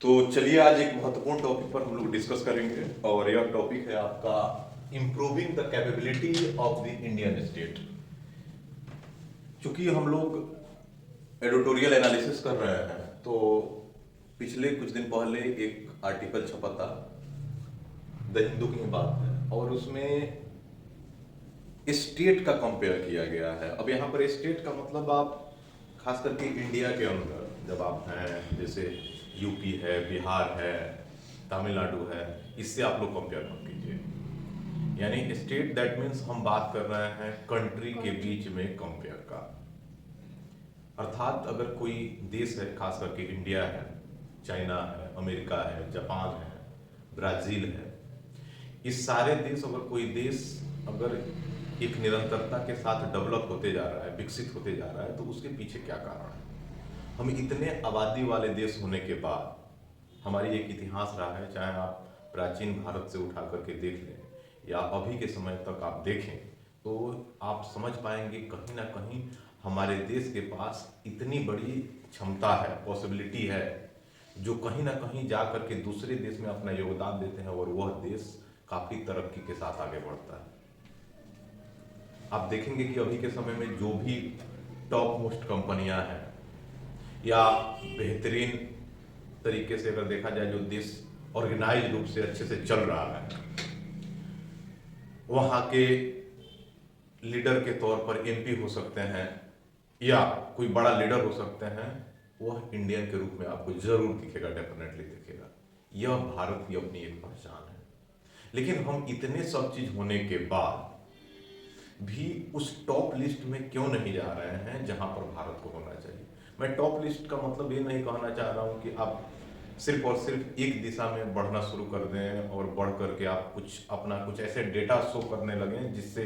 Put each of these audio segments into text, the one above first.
तो चलिए आज एक महत्वपूर्ण टॉपिक पर हम लोग डिस्कस करेंगे और यह टॉपिक है आपका improving the capability of the Indian state. चूंकि हम लोग एडिटोरियल एनालिसिस कर रहे हैं तो पिछले कुछ दिन पहले एक आर्टिकल छपा था द हिंदू की बात है और उसमें स्टेट का कंपेयर किया गया है। अब यहाँ पर स्टेट का मतलब आप खास करके इंडिया के अंदर जब आप हैं जैसे यूपी है, बिहार है, तमिलनाडु है, इससे आप लोग कंपेयर मत कीजिए। यानी स्टेट दैट मीन्स हम बात कर रहे हैं कंट्री के बीच में कंपेयर का। अर्थात अगर कोई देश है, खास करके इंडिया है, चाइना है, अमेरिका है, जापान है, ब्राजील है, इस सारे देश अगर कोई देश अगर एक निरंतरता के साथ डेवलप होते जा रहा है, विकसित होते जा रहा है, तो उसके पीछे क्या कारण है? हम इतने आबादी वाले देश होने के बाद हमारी एक इतिहास रहा है, चाहे आप प्राचीन भारत से उठा करके देख लें या अभी के समय तक आप देखें तो आप समझ पाएंगे कहीं ना कहीं हमारे देश के पास इतनी बड़ी क्षमता है, पॉसिबिलिटी है, जो कहीं ना कहीं जा करके दूसरे देश में अपना योगदान देते हैं और वह देश काफी तरक्की के साथ आगे बढ़ता है। आप देखेंगे कि अभी के समय में जो भी टॉप मोस्ट कंपनियां हैं या बेहतरीन तरीके से अगर देखा जाए जो देश ऑर्गेनाइज रूप से अच्छे से चल रहा है, वहां के लीडर के तौर पर एमपी हो सकते हैं या कोई बड़ा लीडर हो सकते हैं, वह इंडियन के रूप में आपको जरूर दिखेगा, डेफिनेटली दिखेगा। यह भारत की अपनी एक पहचान है। लेकिन हम इतने सब चीज होने के बाद भी उस टॉप लिस्ट में क्यों नहीं जा रहे हैं जहां पर भारत को होना चाहिए? मैं टॉप लिस्ट का मतलब ये नहीं कहना चाह रहा हूं कि आप सिर्फ और सिर्फ एक दिशा में बढ़ना शुरू कर दें और बढ़ करके आप कुछ ऐसे डेटा शो करने लगें जिससे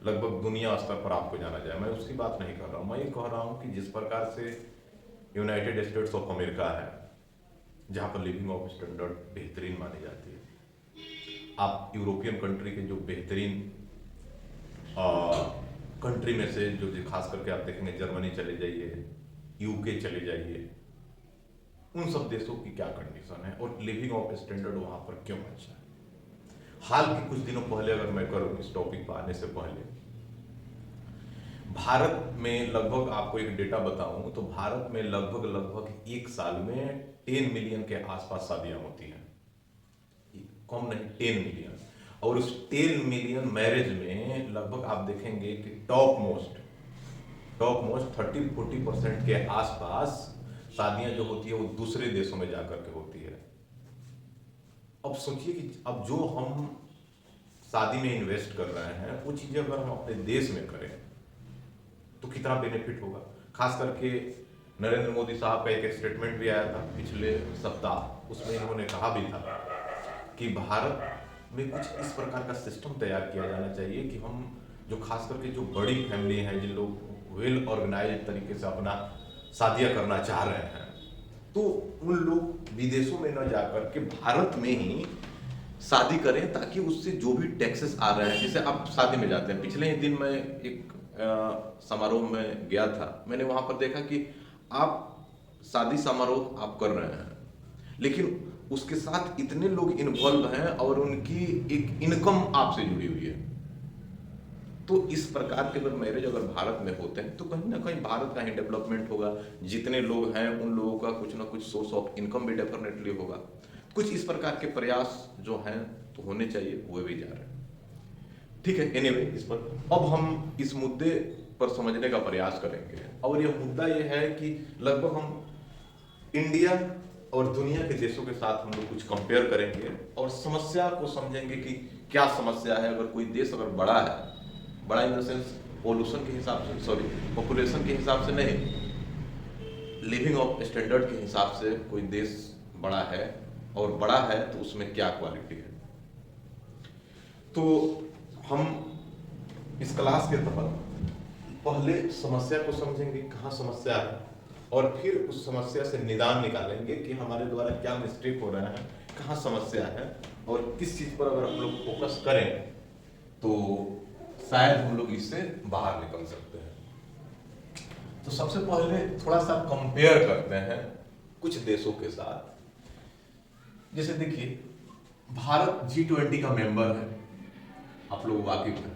लगभग दुनिया स्तर पर आपको जाना जाए। मैं उसकी बात नहीं कर रहा हूं। मैं ये कह रहा हूं कि जिस प्रकार से यूनाइटेड स्टेट्स ऑफ अमेरिका है, जहां पर लिविंग ऑफ स्टैंडर्ड बेहतरीन मानी जाती है, आप यूरोपियन कंट्री के जो बेहतरीन कंट्री में से जो खास करके आप देखेंगे, जर्मनी चले जाइए, यूके चले जाइए, उन सब देशों की क्या कंडीशन है और लिविंग ऑफ स्टैंडर्ड वहां पर क्यों अच्छा है। हाल के कुछ दिनों पहले अगर मैं करूं इस टॉपिक पर आने से पहले, भारत में लगभग आपको एक डेटा बताऊं तो भारत में लगभग एक साल में 10 मिलियन के आसपास शादियां होती हैं, कम नहीं 10 मिलियन। और उस 10 मिलियन मैरिज में लगभग आप देखेंगे कि टॉप मोस्ट 30-40% के आसपास शादियां जो होती है वो दूसरे देशों में जाकर के होती है। अब सोचिए कि अब जो हम शादी में इन्वेस्ट कर रहे हैं वो चीजें अगर हम अपने देश में करें तो कितना बेनिफिट होगा। खास करके नरेंद्र मोदी साहब का एक स्टेटमेंट भी आया था पिछले सप्ताह, उसमें इन्होंने कहा भी था कि भारत में कुछ इस प्रकार का सिस्टम तैयार किया जाना चाहिए कि हम जो खास करके जो बड़ी फैमिली हैं, जिन लोग वेल ऑर्गेनाइज तरीके से अपना शादियां करना चाह रहे हैं, तो उन लोग विदेशों में न जाकर के भारत में ही शादी करें, ताकि उससे जो भी टैक्सेस आ रहे हैं, जैसे आप शादी में जाते हैं। पिछले ही दिन मैं एक समारोह में गया था, मैंने वहां पर देखा कि आप शादी समारोह आप कर रहे हैं लेकिन उसके साथ इतने लोग इन्वॉल्व हैं और उनकी एक इनकम आपसे जुड़ी हुई है। तो इस प्रकार के अगर मैरिज अगर भारत में होते हैं तो कहीं ना कहीं भारत का ही डेवलपमेंट होगा। जितने लोग हैं उन लोगों का कुछ ना कुछ सोर्स ऑफ इनकम भी डेफिनेटली होगा। कुछ इस प्रकार के प्रयास जो हैं तो होने चाहिए, वो भी जा रहे हैं। ठीक है, एनीवे इस पर अब हम इस मुद्दे पर समझने का प्रयास करेंगे और यह मुद्दा यह है कि लगभग हम इंडिया और दुनिया के देशों के साथ हम लोग कुछ कंपेयर करेंगे और समस्या को समझेंगे कि क्या समस्या है। अगर कोई देश अगर बड़ा है, बड़ा इन द सेंस पॉल्यूशन के हिसाब से, सॉरी पॉपुलेशन के हिसाब से नहीं, लिविंग ऑफ स्टैंडर्ड के हिसाब से कोई देश बड़ा है और बड़ा है तो उसमें क्या क्वालिटी है। तो हम इस क्लास के तहत पहले समस्या को समझेंगे, कहाँ समस्या है, और फिर उस समस्या से निदान निकालेंगे कि हमारे द्वारा क्या मिस्टेक हो रहा है, कहाँ समस्या है और किस चीज पर अगर हम लोग फोकस करें तो शायद हम लोग इससे बाहर निकल सकते हैं। तो सबसे पहले थोड़ा सा कंपेयर करते हैं कुछ देशों के साथ जैसे देखिए, भारत G20 का मेंबर है, आप लोग वाकिफ हैं।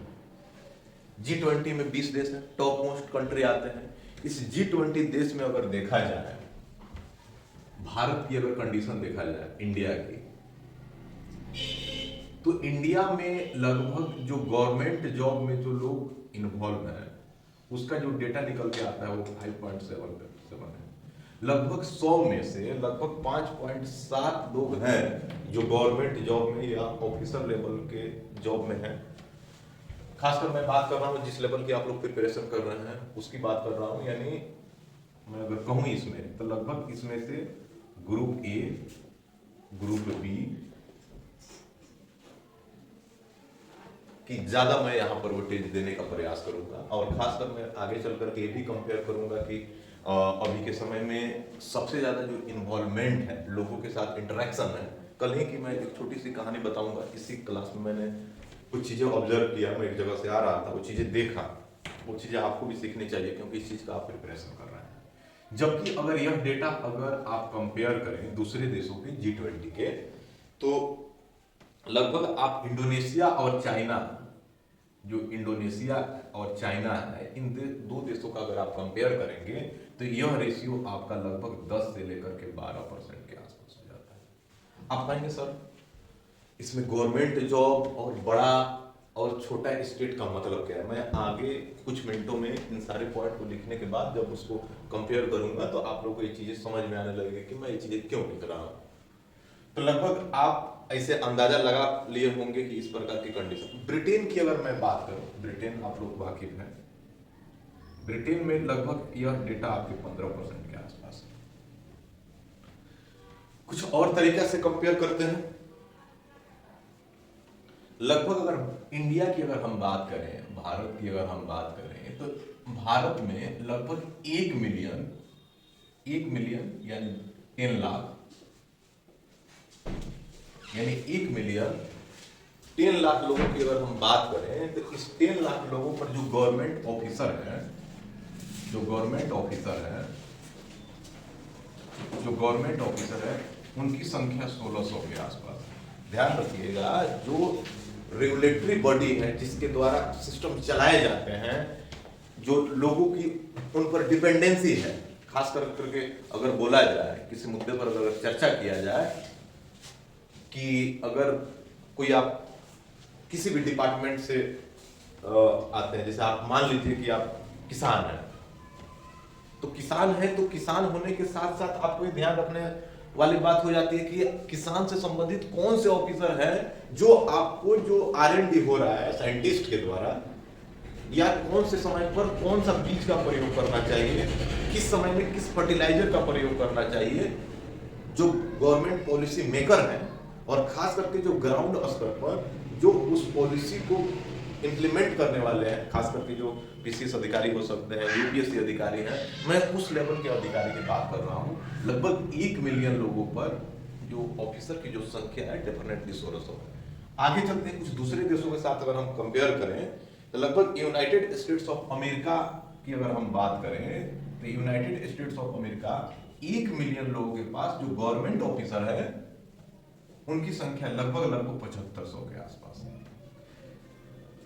G20 में 20 देश हैं, टॉप मोस्ट कंट्री आते हैं। इस G20 देश में अगर देखा जाए, भारत की अगर कंडीशन देखा जाए इंडिया की, तो इंडिया में लगभग जो गवर्नमेंट जॉब में जो लोग इन्वॉल्व हैं, उसका जो डेटा निकल के आता है वो 5.7 है। लगभग 100 में से लगभग 5.7 लोग हैं जो गवर्नमेंट जॉब में या ऑफिसर लेवल के जॉब में हैं। खासकर मैं बात कर रहा हूँ जिस लेवल की आप लोग प्रिपरेशन कर रहे हैं उसकी बात कर रहा हूँ। यानी मैं अगर कहूँ इसमें, तो लगभग इसमें से ग्रुप ए, ग्रुप बी कि ज्यादा मैं यहाँ पर वोटेज देने का प्रयास करूंगा। और खासकर मैं आगे चल करके ये भी कंपेयर करूंगा कि अभी के समय में सबसे ज्यादा जो इन्वॉल्वमेंट है, लोगों के साथ इंटरेक्शन है। कल ही की मैं एक छोटी सी कहानी बताऊंगा। इसी क्लास में मैंने कुछ चीजें ऑब्जर्व किया, मैं एक जगह से आ रहा था, वो चीजें देखा, वो चीजें आपको भी सीखनी चाहिए क्योंकि इस चीज का आप प्रिपरेशन कर रहे हैं। जबकि अगर यह डेटा अगर आप कंपेयर करें दूसरे देशों के G20 के, तो लगभग आप इंडोनेशिया और चाइना, जो इंडोनेशिया और चाइना है, इन दो देशों का अगर आप कंपेयर करेंगे तो यह रेशियो आपका लगभग 10 से लेकर के 12% के आसपास हो जाता है। आप कहेंगे सर इसमें गवर्नमेंट जॉब और बड़ा और छोटा स्टेट का मतलब क्या है? मैं आगे कुछ मिनटों में इन सारे पॉइंट को लिखने के बाद जब उसको कंपेयर करूंगा तो आप लोगों को ये चीजें समझ में आने लगेगी कि मैं ये चीजें क्यों लिख रहा हूं। तो लगभग आप ऐसे अंदाजा लगा लिए होंगे कि इस प्रकार की कंडीशन। ब्रिटेन की अगर मैं बात करूं, ब्रिटेन आप लोग वाकिफ हैं, ब्रिटेन में लगभग यह डेटा आपके 15% के आसपास है। कुछ और तरीका से कंपेयर करते हैं। लगभग अगर इंडिया की अगर हम बात करें, भारत की अगर हम बात करें, तो भारत में लगभग 1 मिलियन यानी 10 लाख, यानी 1 मिलियन 10 लाख लोगों की अगर हम बात करें, तो इस 10 लाख लोगों पर जो गवर्नमेंट ऑफिसर है, उनकी संख्या 1600 के आसपास है। ध्यान रखिएगा, जो रेगुलेटरी बॉडी है जिसके द्वारा सिस्टम चलाए जाते हैं, जो लोगों की उन पर डिपेंडेंसी है, खास करके अगर बोला जाए, किसी मुद्दे पर अगर चर्चा किया जाए कि अगर कोई आप किसी भी डिपार्टमेंट से आते हैं, जैसे आप मान लीजिए कि आप किसान हैं, तो किसान होने के साथ साथ आपको ये ध्यान रखने वाली बात हो जाती है कि किसान से संबंधित कौन से ऑफिसर हैं जो आपको जो R&D हो रहा है साइंटिस्ट के द्वारा, या कौन से समय पर कौन सा बीज का प्रयोग करना चाहिए, किस समय में किस फर्टिलाइजर का प्रयोग करना चाहिए, जो गवर्नमेंट पॉलिसी मेकर हैं और खास करके जो ग्राउंड स्तर पर जो उस पॉलिसी को इंप्लीमेंट करने वाले हैं, खास करके जो PCS अधिकारी हो सकते हैं, UPSC अधिकारी हैं, मैं उस लेवल के अधिकारी की बात कर रहा हूँ। लगभग 1 मिलियन लोगों पर जो ऑफिसर की जो संख्या है डेफिनेटली 1600 है। आगे चलते हैं, कुछ दूसरे देशों के साथ अगर हम कंपेयर करें, तो लगभग यूनाइटेड स्टेट्स ऑफ अमेरिका की अगर हम बात करें, तो United states of America 1 million लोगों के पास जो गवर्नमेंट ऑफिसर है, उनकी संख्या लगभग 7500 के आसपास है।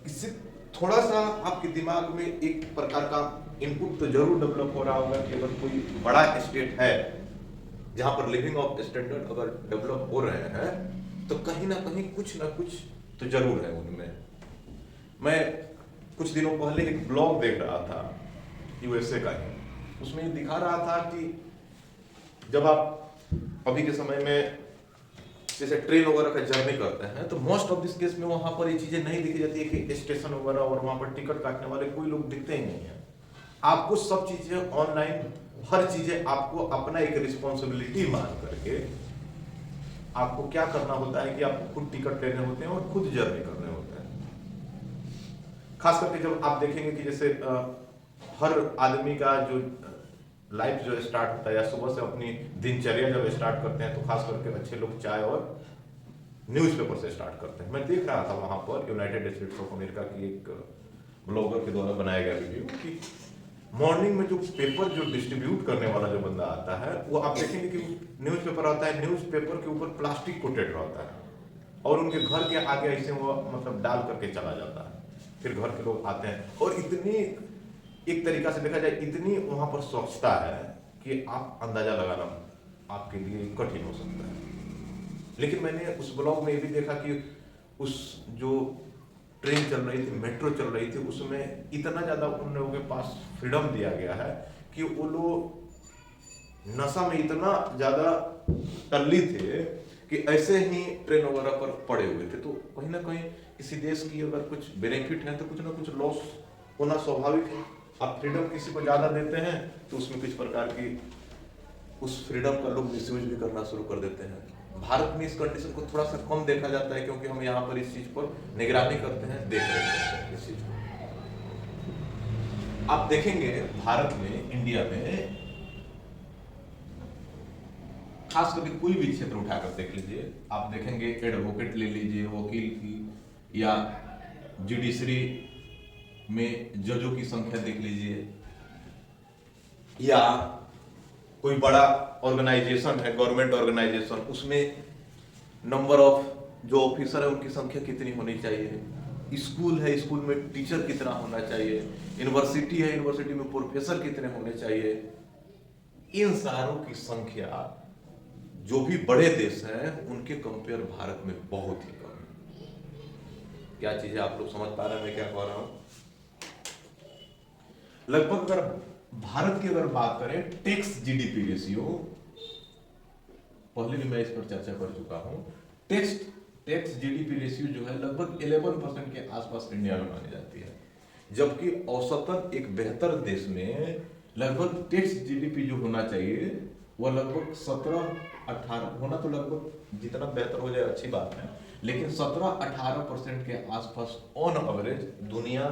इससे थोड़ा सा आपके दिमाग में एक प्रकार का इनपुट तो जरूर डेवलप हो रहा होगा कि अगर कोई बड़ा स्टेट है जहां पर लिविंग ऑफ स्टैंडर्ड अगर डेवलप हो रहे हैं, तो कहीं ना कहीं कुछ ना कुछ तो जरूर है उनमें। मैं कुछ दिनों पहले एक ब्लॉग देख रहा था USA का ही, उसमें दिखा रहा था कि जब आप अभी के समय में जैसे ट्रेन वगैरह का जर्नी करते हैं, तो मोस्ट ऑफ दिस केस में वहां पर ये चीजें नहीं दिखी जाती है कि स्टेशन वगैरह और वहां पर टिकट काटने वाले कोई लोग दिखते ही नहीं है। आपको सब चीजें ऑनलाइन, हर चीजें आपको अपना एक रिस्पॉन्सिबिलिटी मान करके आपको क्या करना होता है कि आपको खुद टिकट लेने होते हैं और खुद जर्नी करने होते हैं। खास करके जब आप देखेंगे कि जैसे हर आदमी का जो लाइफ जो स्टार्ट होता है या सुबह से अपनी दिनचर्या जब स्टार्ट करते हैं, तो खास करके अच्छे लोग चाय और न्यूज़पेपर से स्टार्ट करते हैं। मैं देख रहा था वहां पर यूनाइटेड स्टेट्स ऑफ अमेरिका की एक ब्लॉगर के द्वारा बनाया गया वीडियो कि मॉर्निंग में जो पेपर जो डिस्ट्रीब्यूट करने वाला जो बंदा आता है, वो आप देखेंगे कि न्यूज़पेपर आता है, न्यूज़पेपर के ऊपर प्लास्टिक कोटेड रहता है और उनके घर के आगे ऐसे वो मतलब डाल करके चला जाता है। फिर घर के लोग आते हैं और इतनी, एक तरीका से देखा जाए इतनी वहाँ पर स्वच्छता है कि आप अंदाजा लगाना आपके लिए कठिन हो सकता है। लेकिन मैंने उस ब्लॉग में ये भी देखा कि उस जो ट्रेन चल रही थी, मेट्रो चल रही थी, उसमें इतना ज़्यादा उन लोगों के पास फ्रीडम दिया गया है कि वो लोग नशा में इतना ज़्यादा टल्ली थे कि ऐसे ही ट्रेन वगैरह पर पड़े हुए थे। तो कहीं ना कहीं किसी देश की अगर कुछ बेनिफिट है तो कुछ ना कुछ लॉस होना स्वाभाविक है। आप फ्रीडम किसी को ज़्यादा देते हैं तो उसमें किस प्रकार की उस फ्रीडम का लोग मिसयूज भी करना शुरू कर देते हैं। भारत में इस कंडीशन को थोड़ा सा कम देखा जाता है क्योंकि हम यहाँ पर इस चीज पर निगरानी करते हैं, देख रहे हैं इस चीज को। आप देखेंगे भारत में, इंडिया में खास करके कोई भी क्षेत्र उठाकर देख लीजिए, आप देखेंगे एडवोकेट ले लीजिए, वकील की, या जुडिशरी में जजों की संख्या देख लीजिए, या कोई बड़ा ऑर्गेनाइजेशन है, गवर्नमेंट ऑर्गेनाइजेशन, उसमें नंबर ऑफ जो ऑफिसर है उनकी संख्या कितनी होनी चाहिए, स्कूल है, स्कूल में टीचर कितना होना चाहिए, यूनिवर्सिटी है, यूनिवर्सिटी में प्रोफेसर कितने होने चाहिए, इन सारों की संख्या जो भी बड़े देश हैं उनके कंपेयर भारत में बहुत ही कम है। क्या चीजें आप लोग समझ पा रहे हैं मैं क्या कह रहा हूं? लगभग अगर भारत की अगर बात करें टैक्स जीडीपी रेशियो, पहले भी मैं इस पर चर्चा कर चुका हूं, टैक्स जीडीपी रेशियो जो है लगभग 11% के आसपास इंडिया में मानी जाती है, जबकि औसतन एक बेहतर देश में लगभग टैक्स जीडीपी जो होना चाहिए वह लगभग 17-18 होना, तो लगभग जितना बेहतर हो जाए अच्छी बात है, लेकिन 17-18% के आसपास ऑन एवरेज दुनिया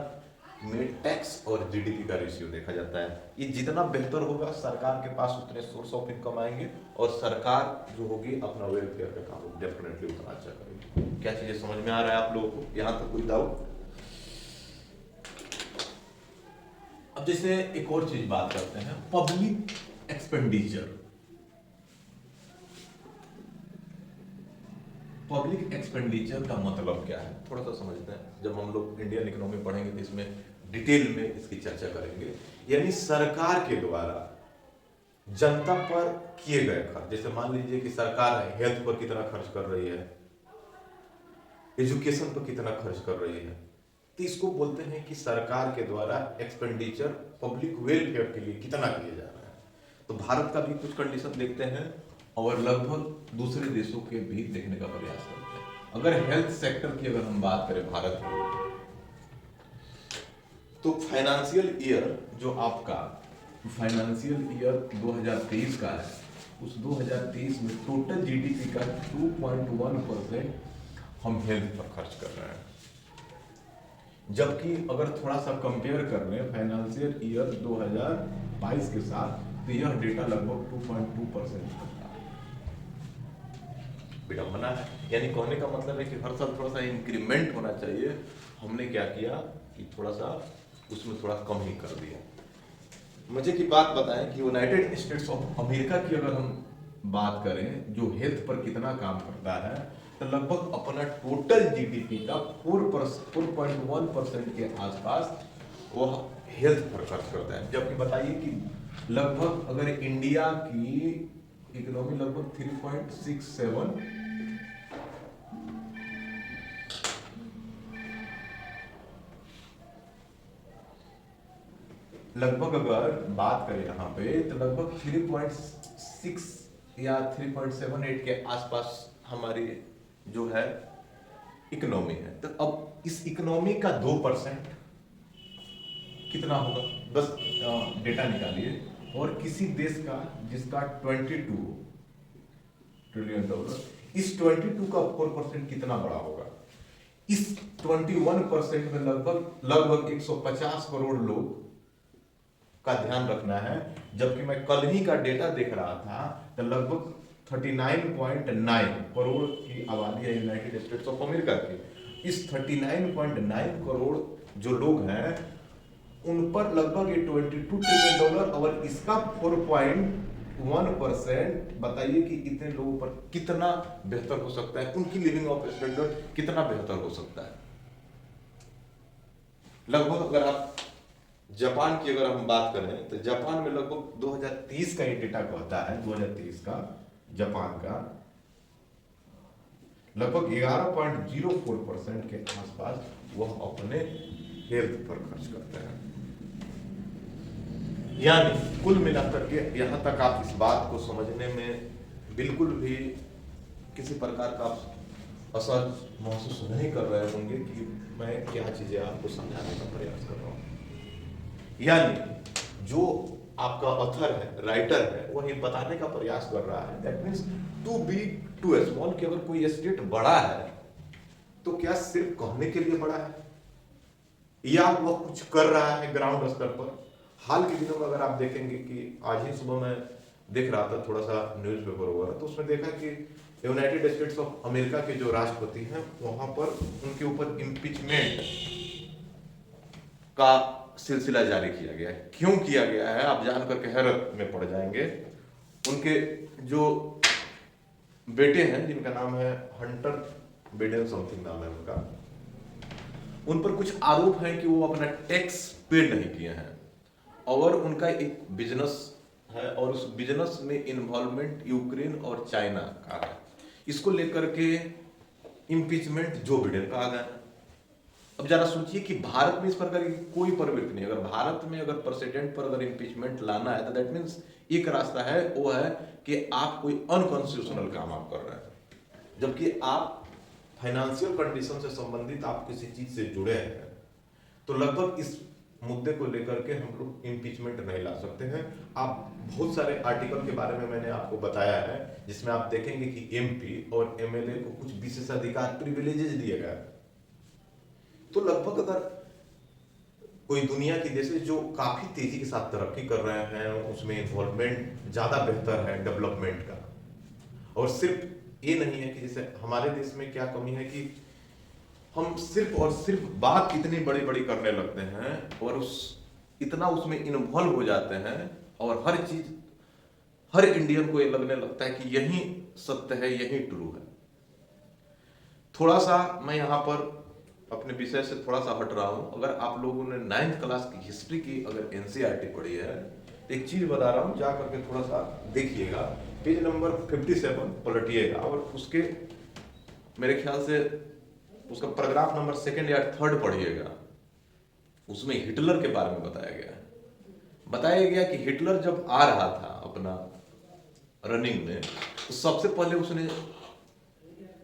में टैक्स और जीडीपी का रेशियो देखा जाता है। ये जितना बेहतर होगा सरकार के पास उतने सोर्स ऑफ इनकम आएंगे और सरकार जो होगी अपना वेलफेयर का काम डेफिनेटली उतना अच्छा करेगी। क्या चीजें समझ में आ रहा है आप लोगों को? यहाँ तक कोई डाउट? अब जैसे एक और चीज बात करते हैं, पब्लिक एक्सपेंडिचर। पब्लिक एक्सपेंडिचर का मतलब क्या है थोड़ा सा समझते हैं। जब हम लोग इंडियन इकोनॉमी पढ़ेंगे तो इसमें डिटेल में इसकी चर्चा करेंगे। यानी सरकार के द्वारा जनता पर किए गए खर्च, जैसे मान लीजिए कि सरकार हेल्थ पर कितना खर्च कर रही है, एजुकेशन पर कितना खर्च कर रही है, तो इसको बोलते हैं कि सरकार के द्वारा एक्सपेंडिचर पब्लिक वेलफेयर के लिए कितना किया जा रहा है। तो भारत का भी कुछ कंडीशन देखते हैं और लगभग दूसरे देशों के भी देखने का प्रयास करते हैं। अगर हेल्थ सेक्टर की अगर हम बात करें भारत में, तो फाइनेंशियल ईयर जो आपका फाइनेंशियल ईयर 2023 का है, उस 2023 में टोटल जीडीपी का 2.1% हम हेल्थ पर खर्च कर रहे हैं। जबकि अगर थोड़ा सा कंपेयर कर लें फाइनेंशियल ईयर 2022 के साथ, तो यह डेटा लगभग 2.2% का विडंबना है। यानी कहने का मतलब है कि हर साल थोड़ा सा इंक्रीमेंट होना चाहिए, हमने क्या किया कि थोड़ा सा उसमें थोड़ा कम ही कर दिया। मुझे की बात बताएं कि यूनाइटेड स्टेट्स ऑफ अमेरिका की अगर हम बात करें जो हेल्थ पर कितना काम करता है, तो लगभग अपना टोटल जीडीपी का 4.1% के आसपास वह हेल्थ पर खर्च करता है। जबकि बताइए कि लगभग अगर इंडिया की इकोनॉमी लगभग 3.67 लगभग अगर बात करें यहाँ पे तो लगभग 3.6 या 3.78 के आसपास हमारी जो है इकोनॉमी है। तो अब इस इकोनॉमी का 2% कितना होगा, बस डेटा निकालिए। और किसी देश का जिसका 22 ट्रिलियन डॉलर, इस 22 का 4% कितना बड़ा होगा? इस 21% में लगभग 150 करोड़ लोग का ध्यान रखना है। जबकि मैं कल ही का डेटा देख रहा था तो लगभग 39.9 करोड़ की आबादी है यूनाइटेड स्टेट्स ऑफ अमेरिका की। इस 39.9 करोड़ जो लोग हैं उन पर लगभग ये $22 ट्रिलियन, और इसका 4.1%। बताइए कि इतने लोगों पर कितना बेहतर हो सकता है, उनकी लिविंग ऑफ स्टैंडर्ड कितना बेहतर हो सकता है। लगभग अगर आप जापान की अगर हम बात करें तो जापान में लगभग 2030 का ये डेटा कहता है, 2030 का जापान का लगभग 11.04% के आसपास वह अपने हेल्थ पर खर्च करते हैं। यानी कुल मिलाकर के यहाँ तक आप इस बात को समझने में बिल्कुल भी किसी प्रकार का असहज महसूस नहीं कर रहे होंगे कि मैं क्या चीजें आपको समझाने का प्रयास कर रहा हूँ। यानी जो आपका ऑथर है, राइटर है, वह ये बताने का प्रयास कर रहा है that means to big to small, कि अगर कोई स्टेट बड़ा है तो क्या सिर्फ कहने के लिए बड़ा है, या वह कुछ कर रहा है ग्राउंड स्तर पर। हाल के दिनों में अगर आप देखेंगे कि आज ही सुबह मैं देख रहा था थोड़ा सा न्यूज़पेपर वगैरह, तो उसमें देखा कि यूनाइटेड स्टेट्स ऑफ अमेरिका के जो राष्ट्रपति हैं वहां पर उनके ऊपर इम्पीचमेंट का सिलसिला जारी किया गया है। क्यों किया गया है आप जान करके हैरत में पड़ जाएंगे। उनके जो बेटे हैं जिनका नाम है हंटर बिडेन समथिंग नाम है उनका, उन पर कुछ आरोप है कि वो अपना टैक्स पे नहीं किए हैं, और उनका एक बिजनेस है और उस बिजनेस में इन्वॉल्वमेंट यूक्रेन और चाइना का है। इसको लेकर के इम्पीचमेंट जो बिडेन का आ गया है। अब जरा सोचिए कि भारत में इस प्रकार की कोई प्रवृत्ति नहीं। अगर भारत में अगर प्रेसिडेंट पर अगर इम्पीचमेंट लाना है तो दैट मीन्स एक रास्ता है, वो है कि आप कोई अनकॉन्स्टिट्यूशनल काम आप कर रहे हैं, जबकि आप फाइनेंशियल कंडीशन से संबंधित आप किसी चीज से जुड़े हैं। तो लगभग इस मुद्दे को लेकर के हम लोग इम्पीचमेंट नहीं ला सकते हैं। आप बहुत सारे आर्टिकल के बारे में मैंने आपको बताया है जिसमें आप देखेंगे कि एमपी और एमएलए को कुछ विशेषाधिकार प्रिविलेजेस दिए गए। तो लगभग अगर कोई दुनिया की देश जो काफी तेजी के साथ तरक्की कर रहे हैं, उसमें इन्वॉल्वमेंट ज्यादा बेहतर है डेवलपमेंट का, और सिर्फ ये नहीं है कि जैसे हमारे देश में क्या कमी है कि हम सिर्फ और सिर्फ बात इतनी बड़ी बड़ी करने लगते हैं और इतना उसमें इन्वॉल्व हो जाते हैं, और हर चीज हर इंडियन को ये लगने लगता है कि यही सत्य है, यही ट्रू है। थोड़ा सा मैं यहाँ पर अपने विषय से थोड़ा सा हट रहा हूं। अगर आप लोगों ने 9th क्लास की हिस्ट्री की अगर एनसीईआरटी पढ़ी है तो एक चीज बता रहा हूं, जा करके थोड़ा सा देखिएगा, पेज नंबर 57 पलटिएगा, और उसके मेरे ख्याल से उसका पैराग्राफ नंबर 2nd या 3rd पढ़िएगा। उसमें हिटलर के बारे में बताया गया है। बताया गया कि हिटलर जब आ रहा था अपना रनिंग में, तो सबसे पहले उसने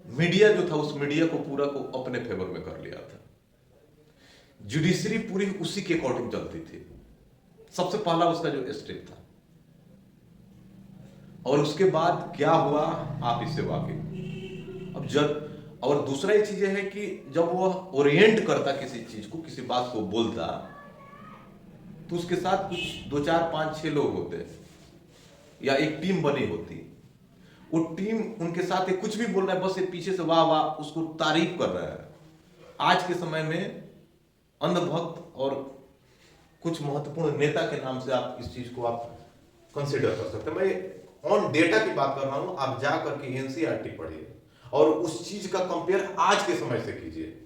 मीडिया जो था उस मीडिया को पूरा को अपने फेवर में कर लिया था। जुडिशरी पूरी उसी के अकॉर्डिंग चलती थी। सबसे पहला उसका जो स्टेप था, और उसके बाद क्या हुआ आप इससे वाकिफ। अब जब और दूसरा ये चीज है कि जब वह ओरिएंट करता किसी चीज को, किसी बात को बोलता, तो उसके साथ कुछ 2 4 5 6 लोग होते या एक टीम बनी होती। वो टीम उनके साथ कुछ भी बोल रहा है, बस ये पीछे से वाह वाह उसको तारीफ कर रहा है। आज के समय में अंधभक्त और कुछ महत्वपूर्ण नेता के नाम से आप इस चीज को आप कंसिडर कर सकते हैं। मैं ऑन डेटा की बात कर रहा हूं, आप जा करके एनसीईआरटी पढ़िए और उस चीज का कंपेयर आज के समय से कीजिए।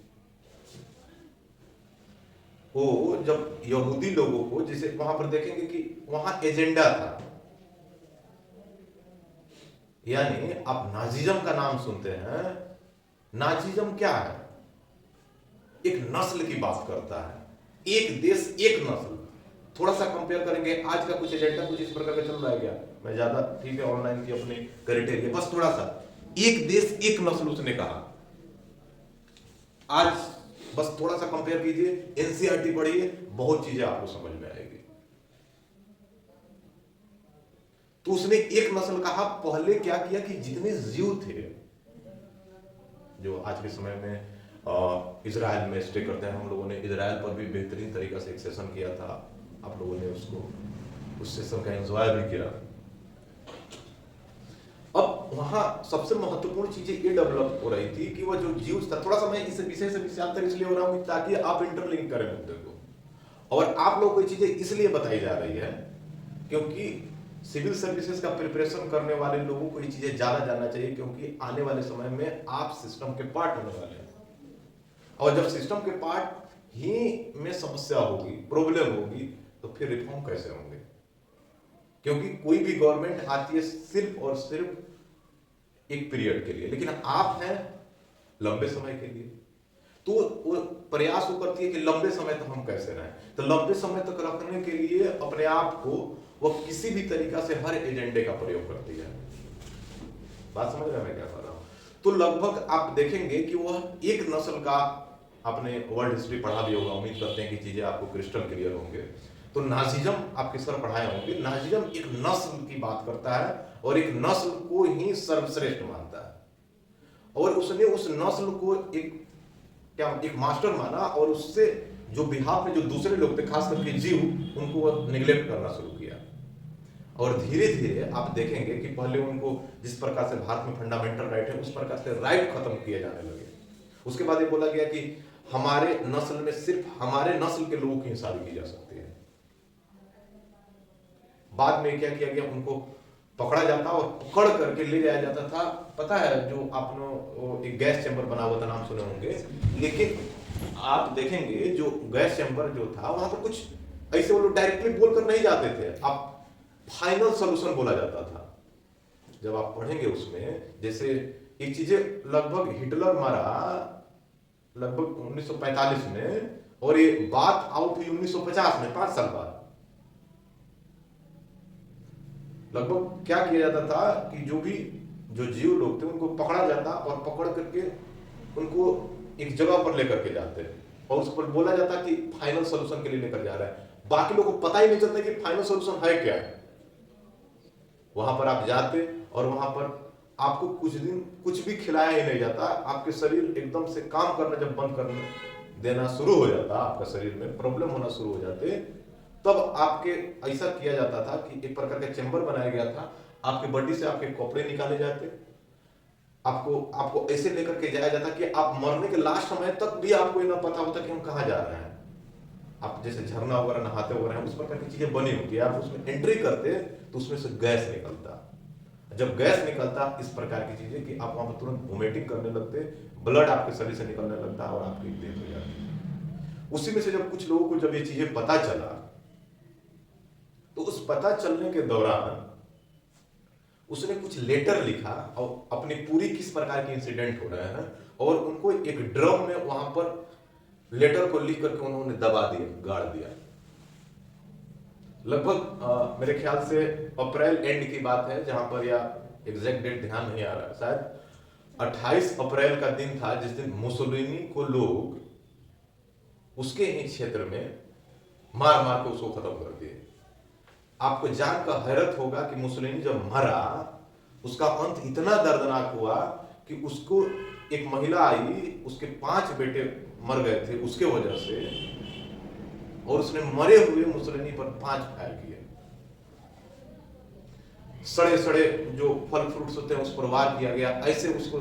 वो जब यहूदी लोगों को, जिसे वहां पर देखेंगे कि वहां एजेंडा था, यानी आप नाजिज्म का नाम सुनते हैं। नाजिज्म क्या है? एक नस्ल की बात करता है, एक देश एक नस्ल। थोड़ा सा कंपेयर करेंगे, आज का कुछ एजेंडा कुछ इस प्रकार का चल रहा है क्या? मैं ज्यादा ठीक है ऑनलाइन की अपनी क्राइटेरिया, बस थोड़ा सा एक देश एक नस्ल उसने कहा। आज बस थोड़ा सा कंपेयर कीजिए, एनसीईआरटी पढ़िए, बहुत चीजें आपको समझ में आएगी। तो उसने एक नस्ल कहा। पहले क्या किया कि जितने जीव थे जो आज के समय में इजराइल में स्टे करते हैं, हम लोगों ने इजराइल पर भी बेहतरीन तरीका से एक सेशन किया था। आप लोगों ने उस सेशन का एंजॉय भी किया। अब वहां सबसे महत्वपूर्ण चीजें ये डेवलप हो रही थी कि वह जो जीव था, थोड़ा सा मैं इस विषय से विषयांतर इसलिए हो रहा हूं ताकि आप इंटरलिंक करें मुद्दे को। और आप लोग को ये चीजें इसलिए बताई जा रही है क्योंकि सिविल सर्विसेज का प्रिपरेशन करने वाले लोगों को ये चीजें ज्यादा जानना चाहिए, क्योंकि आने वाले समय में आप सिस्टम के पार्ट होने वाले हैं। और जब सिस्टम के पार्ट ही में समस्या होगी, प्रॉब्लम होगी, तो फिर रिफॉर्म कैसे होंगे? क्योंकि कोई भी गवर्नमेंट आती है सिर्फ और सिर्फ एक पीरियड के लिए, लेकिन आप हैं लंबे समय के लिए। तो वो प्रयास वो करती है कि लंबे समय तक हम कैसे रहें। तो लंबे समय तक रखने के लिए अपने आप को वह किसी भी तरीका से हर एजेंडे का प्रयोग करती है। बात समझ रहे हैं मैं क्या कर रहा हूं? तो लगभग आप देखेंगे कि वह एक नस्ल का, आपने वर्ल्ड हिस्ट्री पढ़ा भी होगा, उम्मीद करते हैं कि चीजें आपको क्रिस्टल क्लियर होंगे। तो नाजिज्म आप किस तरह पढ़ाए होंगे। नाजिज्म एक नस्ल की बात करता है और एक नस्ल को ही सर्वश्रेष्ठ मानता है, और उसने उस नस्ल को एक मास्टर माना, और उससे जो बिहार में जो दूसरे लोग थे, खास करके जीव, उनको निगलेक्ट करना शुरू किया। और धीरे धीरे आप देखेंगे कि पहले उनको जिस प्रकार से भारत में फंडामेंटल राइट है उस प्रकार से राइट खत्म किए जाने लगे। उसके बाद ये बोला गया कि हमारे नस्ल में सिर्फ हमारे नस्ल के लोगों की शादी की जा सकती है। बाद में क्या किया गया, उनको पकड़ा जाता और पकड़ करके ले जाया जाता था। पता है जो आपने एक गैस चैम्बर बना हुआ था, नाम सुने होंगे, लेकिन आप देखेंगे जो गैस चैम्बर जो था वहां पर कुछ ऐसे वो लोग डायरेक्टली बोलकर नहीं जाते थे, आप फाइनल सॉल्यूशन बोला जाता था। जब आप पढ़ेंगे उसमें, जैसे एक चीजें लगभग हिटलर मारा लगभग 1945 में, और ये बात आउट हुई 1950 में, 5 साल बाद। लगभग क्या किया जाता था कि जो जीव लोग थे उनको पकड़ा जाता और पकड़ करके उनको एक जगह पर लेकर के जाते और उस पर बोला जाता कि फाइनल सॉल्यूशन के लिए लेकर जा रहा है। बाकी लोगों को पता ही नहीं चलता कि फाइनल सॉल्यूशन है क्या है। वहां पर आप जाते और वहां पर आपको कुछ दिन कुछ भी खिलाया ही नहीं जाता, आपके शरीर एकदम से काम करना जब बंद करने देना शुरू हो जाता, आपका शरीर में प्रॉब्लम होना शुरू हो जाते, तब आपके ऐसा किया जाता था कि एक प्रकार का चेंबर बनाया गया था, आपके बॉडी से आपके कपड़े निकाले जाते, आपको ऐसे लेकर के जाया जाता कि आप मरने के लास्ट समय तक भी आपको ना पता होता कि हम कहाँ जा रहे हैं। आप जैसे झरना वगैरह नहाते वगैरह हैं, उस प्रकार की चीजें बनी होती है, आप उसमें एंट्री करते तो उसमें से गैस निकलता। जब गैस निकलता इस प्रकार की चीजें कि आप वहां पर तुरंत वोमिटिंग करने लगते, ब्लड आपके शरीर से निकलने लगता और आपकी डेथ हो जाती। उसी में से जब कुछ लोगों को जब ये चीजें पता चला, तो उस पता चलने के दौरान उसने कुछ लेटर लिखा और अपनी पूरी किस प्रकार के इंसिडेंट हो रहे हैं, और उनको एक ड्रम में वहां पर लेटर को लिख करके उन्होंने दबा दिया, गाड़ दिया। लगभग मेरे ख्याल से अप्रैल एंड की बात है, जहां पर, या एग्जैक्ट डेट ध्यान नहीं आ रहा, शायद 28 अप्रैल का दिन था जिस दिन मुसोलिनी को लोग उसके ही क्षेत्र में मार मार के उसको खत्म कर दिए। आपको जानकर हैरत होगा कि मुसोलिनी जब मरा उसका अंत इतना दर्दनाक हुआ कि उसको एक महिला आई, उसके 5 बेटे मर गए थे उसके वजह से, और उसने मरे हुए मुसोलिनी पर 5 फायर किए। सड़े सड़े जो फल फ्रूट्स होते हैं उस पर वार किया गया, ऐसे उसको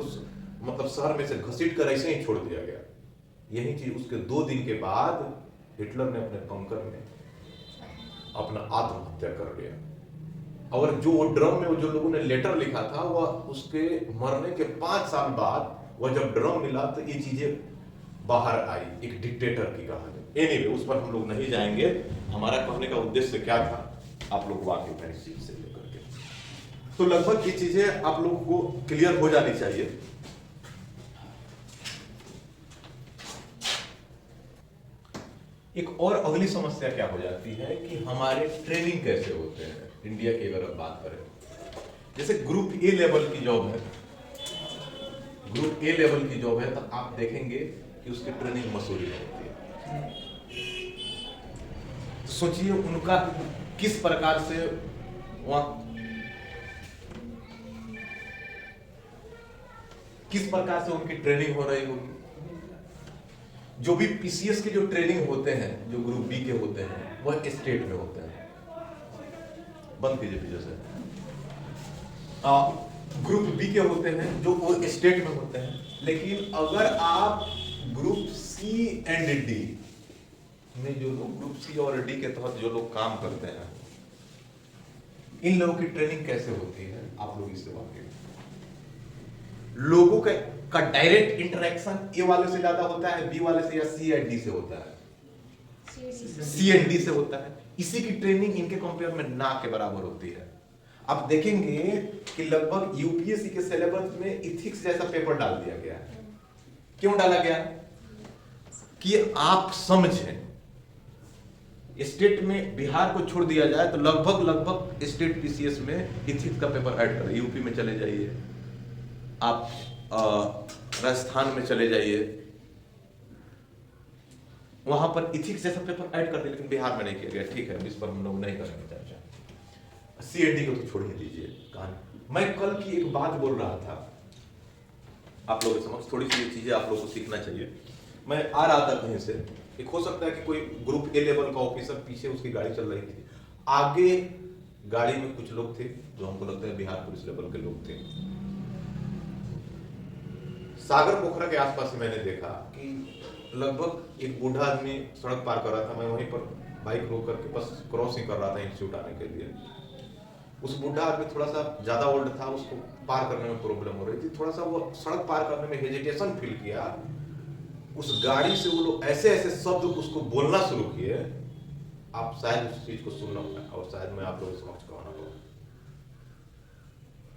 मतलब शहर में से घसीट कर ऐसे ही छोड़ दिया गया। यही चीज उसके 2 दिन के बाद हिटलर ने अपने बंकर में अपना आत्महत्या कर लिया। और जो ड्रम में जो लोगों ने लेटर लिखा था, वह उसके मरने के 5 साल बाद वह जब ड्रम मिला तो ये चीजें बाहर आई, एक डिक्टेटर की कहानी। एनीवे, उस पर हम लोग नहीं जाएंगे। हमारा कहने का उद्देश्य क्या था, आप लोग वाकिफ हैं इस चीज से लेकर के। तो लगभग ये चीजें आप लोगों को क्लियर हो जानी चाहिए। एक और अगली समस्या क्या हो जाती है कि हमारे ट्रेनिंग कैसे होते हैं। इंडिया की अगर बात करें, जैसे ग्रुप ए लेवल की जॉब है, ग्रुप ए लेवल की जॉब है, तो आप देखेंगे कि उसकी ट्रेनिंग मसूरी में होती है। तो सोचिए उनका किस प्रकार से वहां किस प्रकार से उनकी ट्रेनिंग हो रही होगी। जो भी पीसीएस के जो ट्रेनिंग होते हैं, जो ग्रुप बी के होते हैं, वह स्टेट में होते हैं। बंद कीजिए पीछे से। ग्रुप बी के होते हैं जो वो स्टेट में होते हैं। लेकिन अगर आप ग्रुप सी एंड डी में जो लोग ग्रुप सी और डी के तहत जो लोग काम करते हैं, इन लोगों की ट्रेनिंग कैसे होती है, आप लोग इससे वाकिफ हैं। लोगों का डायरेक्ट इंटरेक्शन ए वाले से ज्यादा होता है, बी वाले से, या सी एंड डी से होता है, सी एंड डी से होता है। इसी की ट्रेनिंग इनके कंपेयर में ना के बराबर होती है। आप देखेंगे कि लगभग यूपीएससी के सिलेबस में इथिक्स जैसा पेपर डाल दिया गया है। क्यों डाला गया? कि आप समझें, स्टेट में बिहार को छोड़ दिया जाए तो लगभग स्टेट पीसीएस में इथिक्स का पेपर ऐड करें। यूपी में चले जाइए, आप राजस्थान में चले जाइए, वहां पर इथिक्स जैसा पेपर ऐड कर दिया, लेकिन बिहार में नहीं किया गया। ठीक है, इस पर हम लोग नहीं करेंगे चर्चा। सीएडी को तो छोड़ ही दीजिए कहानी। मैं कल की एक बात बोल रहा था आप लोगों के समझ, थोड़ी सी चीजें आप लोगों को सीखना चाहिए। मैं आ रहा था कहीं से, एक हो सकता है कि कोई ग्रुप ए लेवल का ऑफिसर, पीछे उसकी गाड़ी चल रही थी, आगे गाड़ी में कुछ लोग थे जो हमको लगता है बिहार पुलिस लेवल के लोग थे। सागर पोखरा के आसपास मैंने देखा कि लगभग एक बूढ़ा आदमी सड़क पार कर रहा था। मैं वहीं पर बाइक रोक करके बस क्रॉसिंग कर रहा था इंस्टीट्यूट आने के लिए। उस बूढ़ा आदमी थोड़ा सा ज्यादा ओल्ड था, उसको पार करने में प्रॉब्लम हो रही थी, थोड़ा सा वो सड़क पार करने में हेजिटेशन फील किया। उस गाड़ी से वो लोग ऐसे ऐसे शब्द उसको बोलना शुरू किए, आप शायद उस चीज को सुनना और शायद मैं आप लोगों के समक्ष कहना होगा।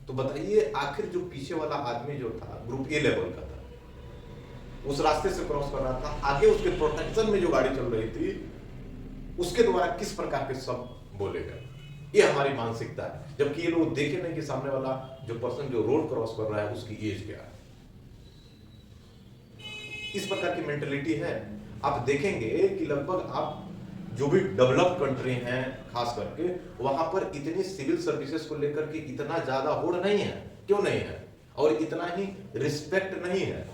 तो बताइए, आखिर जो पीछे वाला आदमी जो था ग्रुप ए लेवल का था, उस रास्ते से क्रॉस कर रहा था, आगे उसके प्रोटेक्शन में जो गाड़ी चल रही थी उसके द्वारा किस प्रकार के शब्द बोले गए, ये हमारी मानसिकता है। जबकि ये लोग देखे नहीं कि सामने वाला जो पर्सन जो रोड क्रॉस कर रहा है उसकी एज क्या है। इस प्रकार की मेंटेलिटी है। आप देखेंगे कि लगभग आप जो भी डेवलप्ड कंट्री हैं खास करके, वहां पर इतनी सिविल सर्विसेज को लेकर के इतना ज्यादा होड़ नहीं है। क्यों नहीं है? और इतना ही रिस्पेक्ट नहीं है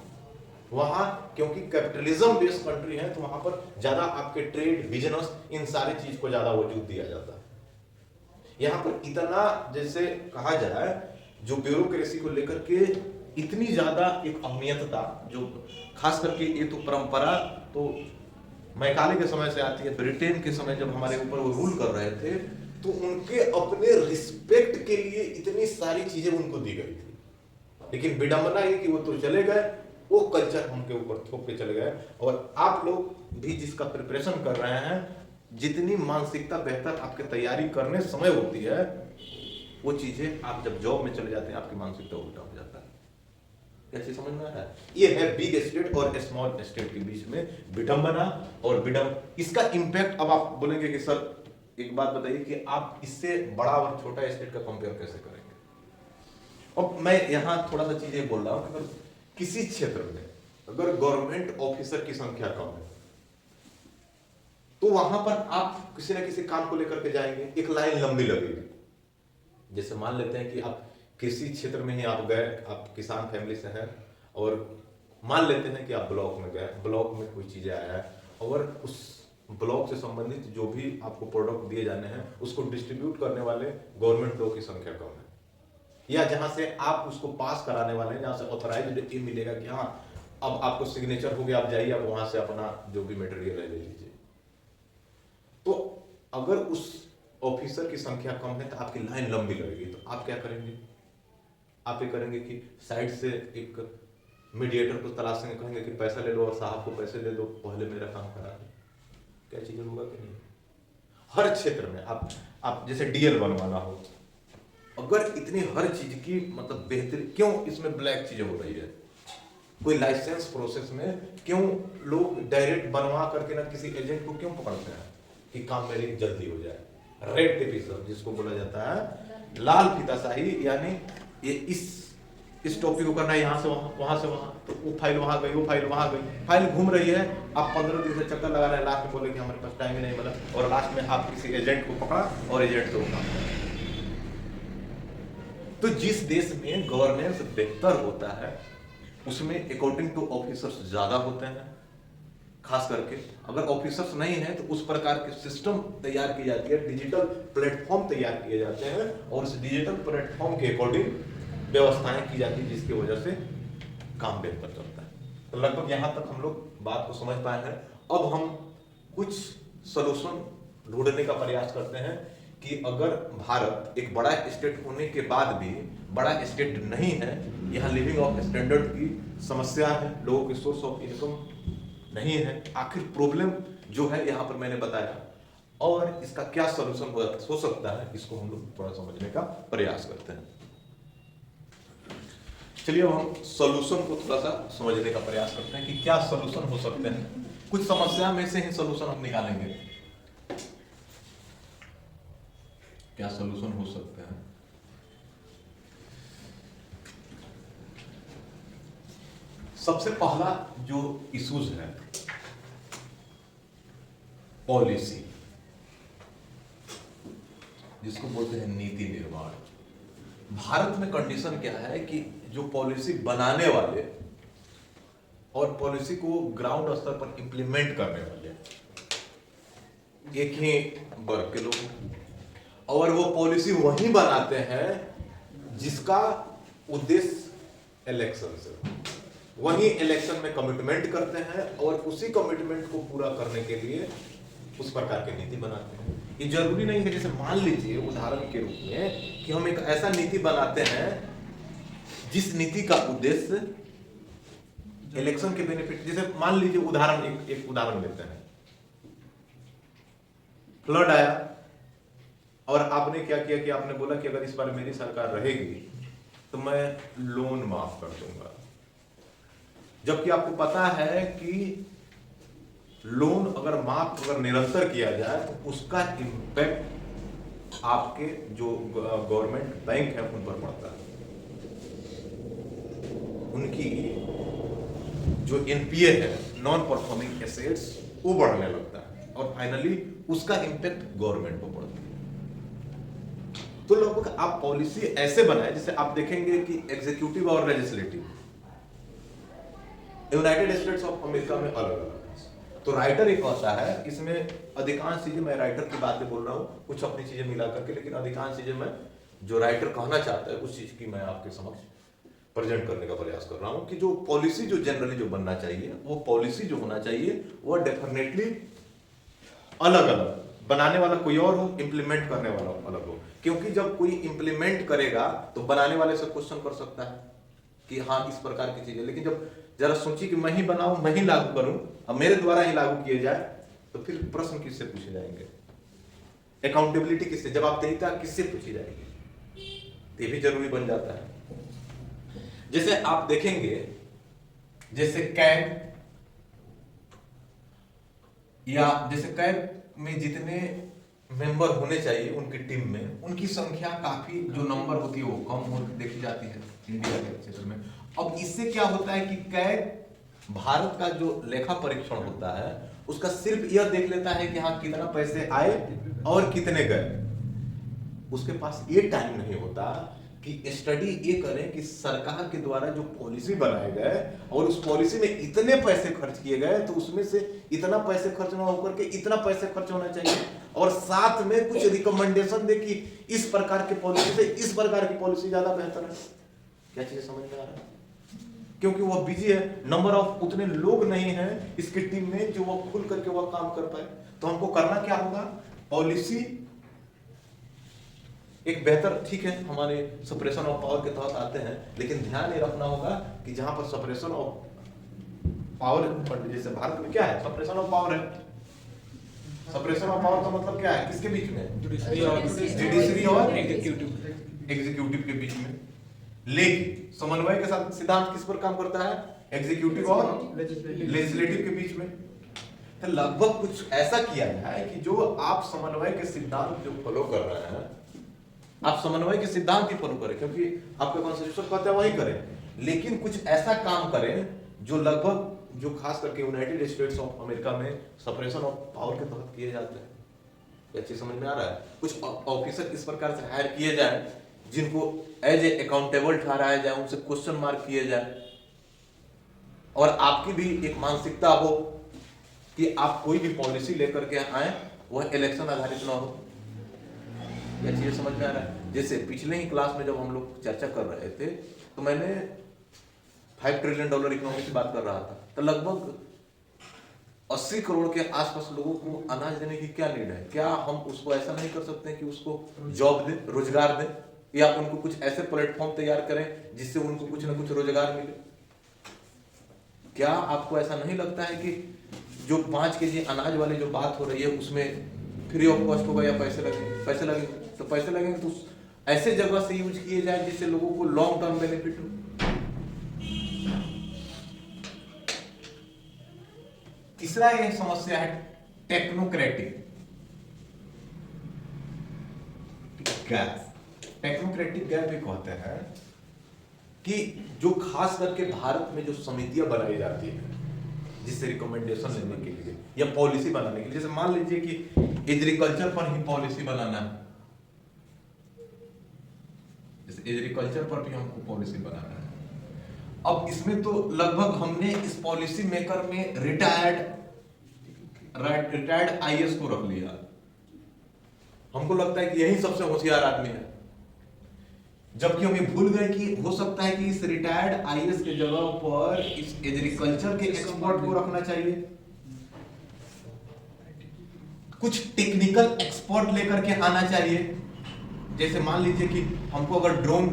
वहां, क्योंकि कैपिटलिज्म बेस्ड कंट्री है, तो वहां पर ज्यादा आपके ट्रेड, बिजनेस, इन सारी चीज को ज्यादा वजूद दिया जाता है। यहाँ पर इतना, जैसे कहा जाए, जो ब्यूरोक्रेसी को लेकर के इतनी ज्यादा एक अहमियतता, जो खास करके ये तो परंपरा तो मैकाले के समय से आती है। ब्रिटेन के समय जब हमारे ऊपर वो रूल कर रहे थे, तो उनके अपने रिस्पेक्ट के लिए इतनी सारी चीजें उनको दी गई थी। लेकिन विडंबना ये कि वो तो चले गए, वो कल्चर उनके ऊपर थोप के चले गए। और आप लोग भी जिसका प्रिपरेशन कर रहे हैं, जितनी मानसिकता बेहतर आपके तैयारी करने समय होती है, वो चीजें आप जब जॉब में चले जाते हैं आपकी मानसिकता उल्टा हो जाता है। कैसे समझ में आ रहा है? ये है बिग स्टेट और स्मॉल स्टेट के बीच में विडंबना और इसका इंपैक्ट। अब आप बोलेंगे कि सर एक बात बताइए कि आप इससे बड़ा और छोटा स्टेट का कंपेयर कैसे करेंगे? और मैं यहाँ थोड़ा सा चीजें बोल रहा हूँ कि किसी क्षेत्र में अगर गवर्नमेंट ऑफिसर की संख्या कम है, तो वहां पर आप किसी ना किसी काम को लेकर के जाएंगे, एक लाइन लंबी लगेगी। जैसे मान लेते हैं कि आप कृषि क्षेत्र में ही आप गए, आप किसान फैमिली से हैं, और मान लेते हैं कि आप ब्लॉक में गए, ब्लॉक में कोई चीजें आया है, और उस ब्लॉक से संबंधित जो भी आपको प्रोडक्ट दिए जाने हैं उसको डिस्ट्रीब्यूट करने वाले गवर्नमेंट लोगों की संख्या कम है, या जहां से आप उसको पास कराने वाले हैं, जहां से ऑथराइज्ड टीम मिलेगा कि हाँ अब आपको सिग्नेचर हो गया, आप जाइए, आप वहां से अपना जो भी मटेरियल है ले लीजिए। तो अगर उस ऑफिसर की संख्या कम है तो आपकी लाइन लंबी लगेगी, तो आप क्या करेंगे? आप ये करेंगे कि साइड से एक मीडिएटर को तलाशेंगे, कहेंगे कि पैसा ले लो और साहब को पैसे ले दो, पहले मेरा काम करा दो। क्या चीजें होगा कि नहीं? हर क्षेत्र में आप जैसे डीएल बनवाना हो, अगर इतनी हर चीज की मतलब बेहतरीन, क्यों इसमें ब्लैक चीजें हो रही है? कोई लाइसेंस प्रोसेस में क्यों लोग डायरेक्ट बनवा करके ना किसी एजेंट को क्यों पकड़ते हैं कि काम मेरी जल्दी हो जाए? रेड टेपिज्म जिसको बोला जाता है, लाल फीताशाही, यानी ये इस टॉपिक को करना है यहाँ से वहां से वहां, तो वो फाइल वहां गई, वो फाइल वहां गई, फाइल घूम रही है, आप 15 दिन से चक्कर लगा रहे हैं, लास्ट में बोले कि हमारे पास टाइम ही नहीं मिला, और लास्ट में आप किसी एजेंट को पकड़ा और एजेंट से वो काम किया। तो जिस देश में गवर्नेंस बेहतर होता है उसमें अकॉर्डिंग टू ऑफिसर्स ज्यादा होते हैं। खास करके अगर ऑफिसर्स नहीं है तो उस प्रकार के सिस्टम तैयार की जाती है, डिजिटल प्लेटफॉर्म तैयार किए जाते हैं, और उस डिजिटल प्लेटफॉर्म के अकॉर्डिंग व्यवस्थाएं की जाती है, जिसकी वजह से काम बेहतर चलता है। तो लगभग यहां तक हम लोग बात को समझ पाए हैं। अब हम कुछ सॉल्यूशन ढूंढने का प्रयास करते हैं कि अगर भारत एक बड़ा स्टेट होने के बाद भी बड़ा स्टेट नहीं है, यहाँ लिविंग ऑफ स्टैंडर्ड की समस्या है, लोगों के सोर्स ऑफ इनकम नहीं है, आखिर प्रॉब्लम जो है यहाँ पर मैंने बताया, और इसका क्या सॉल्यूशन हो सकता है, इसको हम लोग थोड़ा समझने का प्रयास करते हैं। चलिए अब हम सॉल्यूशन को थोड़ा सा समझने का प्रयास करते हैं कि क्या सॉल्यूशन हो सकते हैं। कुछ समस्या में से ही सॉल्यूशन हम निकालेंगे, क्या सॉल्यूशन हो सकते हैं। सबसे पहला जो इश्यूज है पॉलिसी, जिसको बोलते हैं नीति निर्माण। भारत में कंडीशन क्या है कि जो पॉलिसी बनाने वाले और पॉलिसी को ग्राउंड स्तर पर इंप्लीमेंट करने वाले एक ही वर्ग के लोग, और वो पॉलिसी वही बनाते हैं जिसका उद्देश्य इलेक्शन से, वही इलेक्शन में कमिटमेंट करते हैं और उसी कमिटमेंट को पूरा करने के लिए उस प्रकार की नीति बनाते हैं। ये जरूरी नहीं है, जैसे मान लीजिए उदाहरण के रूप में कि हम एक ऐसा नीति बनाते हैं जिस नीति का उद्देश्य इलेक्शन के बेनिफिट, जैसे मान लीजिए उदाहरण एक उदाहरण लेते हैं, फ्लड आया और आपने क्या किया कि आपने बोला कि अगर इस बार मेरी सरकार रहेगी तो मैं लोन माफ कर दूंगा, जबकि आपको पता है कि लोन अगर माफ अगर निरंतर किया जाए तो उसका इंपैक्ट आपके जो गवर्नमेंट बैंक है उन पर पड़ता है, उनकी जो एनपीए है, नॉन परफॉर्मिंग एसेट्स, वो बढ़ने लगता है और फाइनली उसका इंपैक्ट गवर्नमेंट को पड़ता है। तो लगभग आप पॉलिसी ऐसे बनाए, जैसे आप देखेंगे कि एग्जीक्यूटिव और legislative United states of America में अलग अलग है। तो राइटर एक होता है, इसमें अधिकांश चीजें मैं राइटर की बातें बोल रहा हूं, कुछ अपनी चीजें मिला करके, लेकिन अधिकांश चीजें मैं जो राइटर कहना चाहता है उस चीज की मैं आपके समक्ष प्रेजेंट करने का प्रयास कर रहा हूं कि जो पॉलिसी जो जनरली जो बनना चाहिए, वो पॉलिसी जो होना चाहिए वो डेफिनेटली अलग अलग, बनाने वाला कोई और हो, इंप्लीमेंट करने वाला अलग हो, क्योंकि जब कोई इंप्लीमेंट करेगा तो बनाने वाले से क्वेश्चन कर सकता है कि हाँ इस प्रकार की चीजें, लेकिन जब जरा सोचिए कि मैं ही बनाऊं, मैं ही लागू करूं, अब मेरे द्वारा ही लागू किए जाए, तो फिर प्रश्न किससे पूछे जाएंगे, अकाउंटेबिलिटी किससे, जवाबदेहिता किससे पूछी जाएगी, ये भी जरूरी बन जाता है। जैसे आप देखेंगे, जैसे कैग या जैसे कैग में जितने मेंबर होने चाहिए उनकी टीम में, उनकी संख्या काफी जो नंबर होती है वो कम हो देखी जाती है इंडिया के क्षेत्र में। अब इससे क्या होता है कि कैग भारत का जो लेखा परीक्षण होता है उसका सिर्फ यह देख लेता है कि हाँ कितना पैसे आए और कितने गए, उसके पास ये टाइम नहीं होता कि स्टडी ये करें कि सरकार के द्वारा जो पॉलिसी बनाए गए और उस पॉलिसी में इतने पैसे खर्च किए गए तो उसमें से इतना पैसे खर्च ना होकर के इतना पैसे खर्च होना चाहिए, और साथ में कुछ रिकमेंडेशन दे कि इस प्रकार की पॉलिसी से इस प्रकार की पॉलिसी ज्यादा बेहतर है। क्या चीजें समझ में आ रहा है? क्योंकि वह बिजी है, नंबर ऑफ उतने लोग नहीं है इसकी टीम में जो वह खुल करके वह काम कर पाए। तो हमको करना क्या होगा, पॉलिसी एक बेहतर, ठीक है हमारे सप्रेशन ऑफ पावर के तहत आते हैं, लेकिन ध्यान ये रखना होगा कि जहां पर सप्रेशन ऑफ पावर, जैसे भारत में क्या है, सप्रेशन ऑफ पावर है, सप्रेशन ऑफ पावर का मतलब क्या है, किसके बीच में, जुडिशरी और एग्जीक्यूटिव के बीच में, लेकिन समन्वय के साथ सिद्धांत किस पर काम करता है, एग्जीक्यूटिव और लेजिस्लेटिव के बीच में। तो लगभग कुछ ऐसा किया गया है कि जो आप समन्वय के सिद्धांत जो फॉलो कर रहे हैं, आप समन्वय के सिद्धांत ही फॉलो करें, क्योंकि आपका कॉन्स्टिट्यूशन कहता है वही करें, लेकिन कुछ ऐसा काम करें जो लगभग जो खास करके यूनाइटेड स्टेट्स ऑफ अमेरिका में सप्रेशन ऑफ पावर के तहत किए जाते हैं। ये चीज समझ में आ रहा है? कुछ ऑफिसर इस प्रकार से हायर किए जाए जिनको एज ए अकाउंटेबल ठहराया जाए, उनसे क्वेश्चन मार्क किए जाए, और आपकी भी एक मानसिकता हो कि आप कोई भी पॉलिसी लेकर के आए वह इलेक्शन आधारित ना हो। यह चीजें समझ में आ रहा है? जैसे पिछले ही क्लास में जब हम लोग चर्चा कर रहे थे तो मैंने $5 ट्रिलियन इकोनॉमी की बात कर रहा था, तो लगभग 80 करोड़ के आसपास लोगों को अनाज देने की क्या नीड है? क्या हम उसको ऐसा नहीं कर सकते कि उसको जॉब दे, रोजगार दे, या उनको कुछ ऐसे प्लेटफॉर्म तैयार करें जिससे उनको कुछ ना कुछ रोजगार मिले? क्या आपको ऐसा नहीं लगता है कि जो 5 केजी अनाज वाली जो बात हो रही है उसमें फ्री ऑफ कॉस्ट होगा या पैसे लगेंगे? पैसे लगेंगे तो पैसे लगेंगे तो ऐसे जगह से यूज किए जाए जिससे लोगों को लॉन्ग टर्म बेनिफिट हो। तीसरा ये समस्या है टेक्नोक्रेटिक गैप। टेक्नोक्रेटिक गैप भी कहते हैं कि जो खास करके भारत में जो समितियां बनाई जाती है जिससे रिकमेंडेशन लेने के लिए या पॉलिसी बनाने के लिए, जैसे मान लीजिए कि एग्रीकल्चर पर ही पॉलिसी बनाना है, जैसे एग्रीकल्चर पर भी हमको पॉलिसी बनाना है। अब इसमें तो लगभग हमने इस पॉलिसी मेकर में रिटायर्ड आईएएस को रख लिया। हमको लगता है कि यही सबसे होशियार आदमी है, जबकि हम ये भूल गए कि हो सकता है कि इस रिटायर्ड आईएएस के जगह पर इस एग्रीकल्चर के एक्सपर्ट को रखना चाहिए, कुछ टेक्निकल एक्सपर्ट लेकर के आना चाहिए। जैसे मान लीजिए कि हमको अगर ड्रोन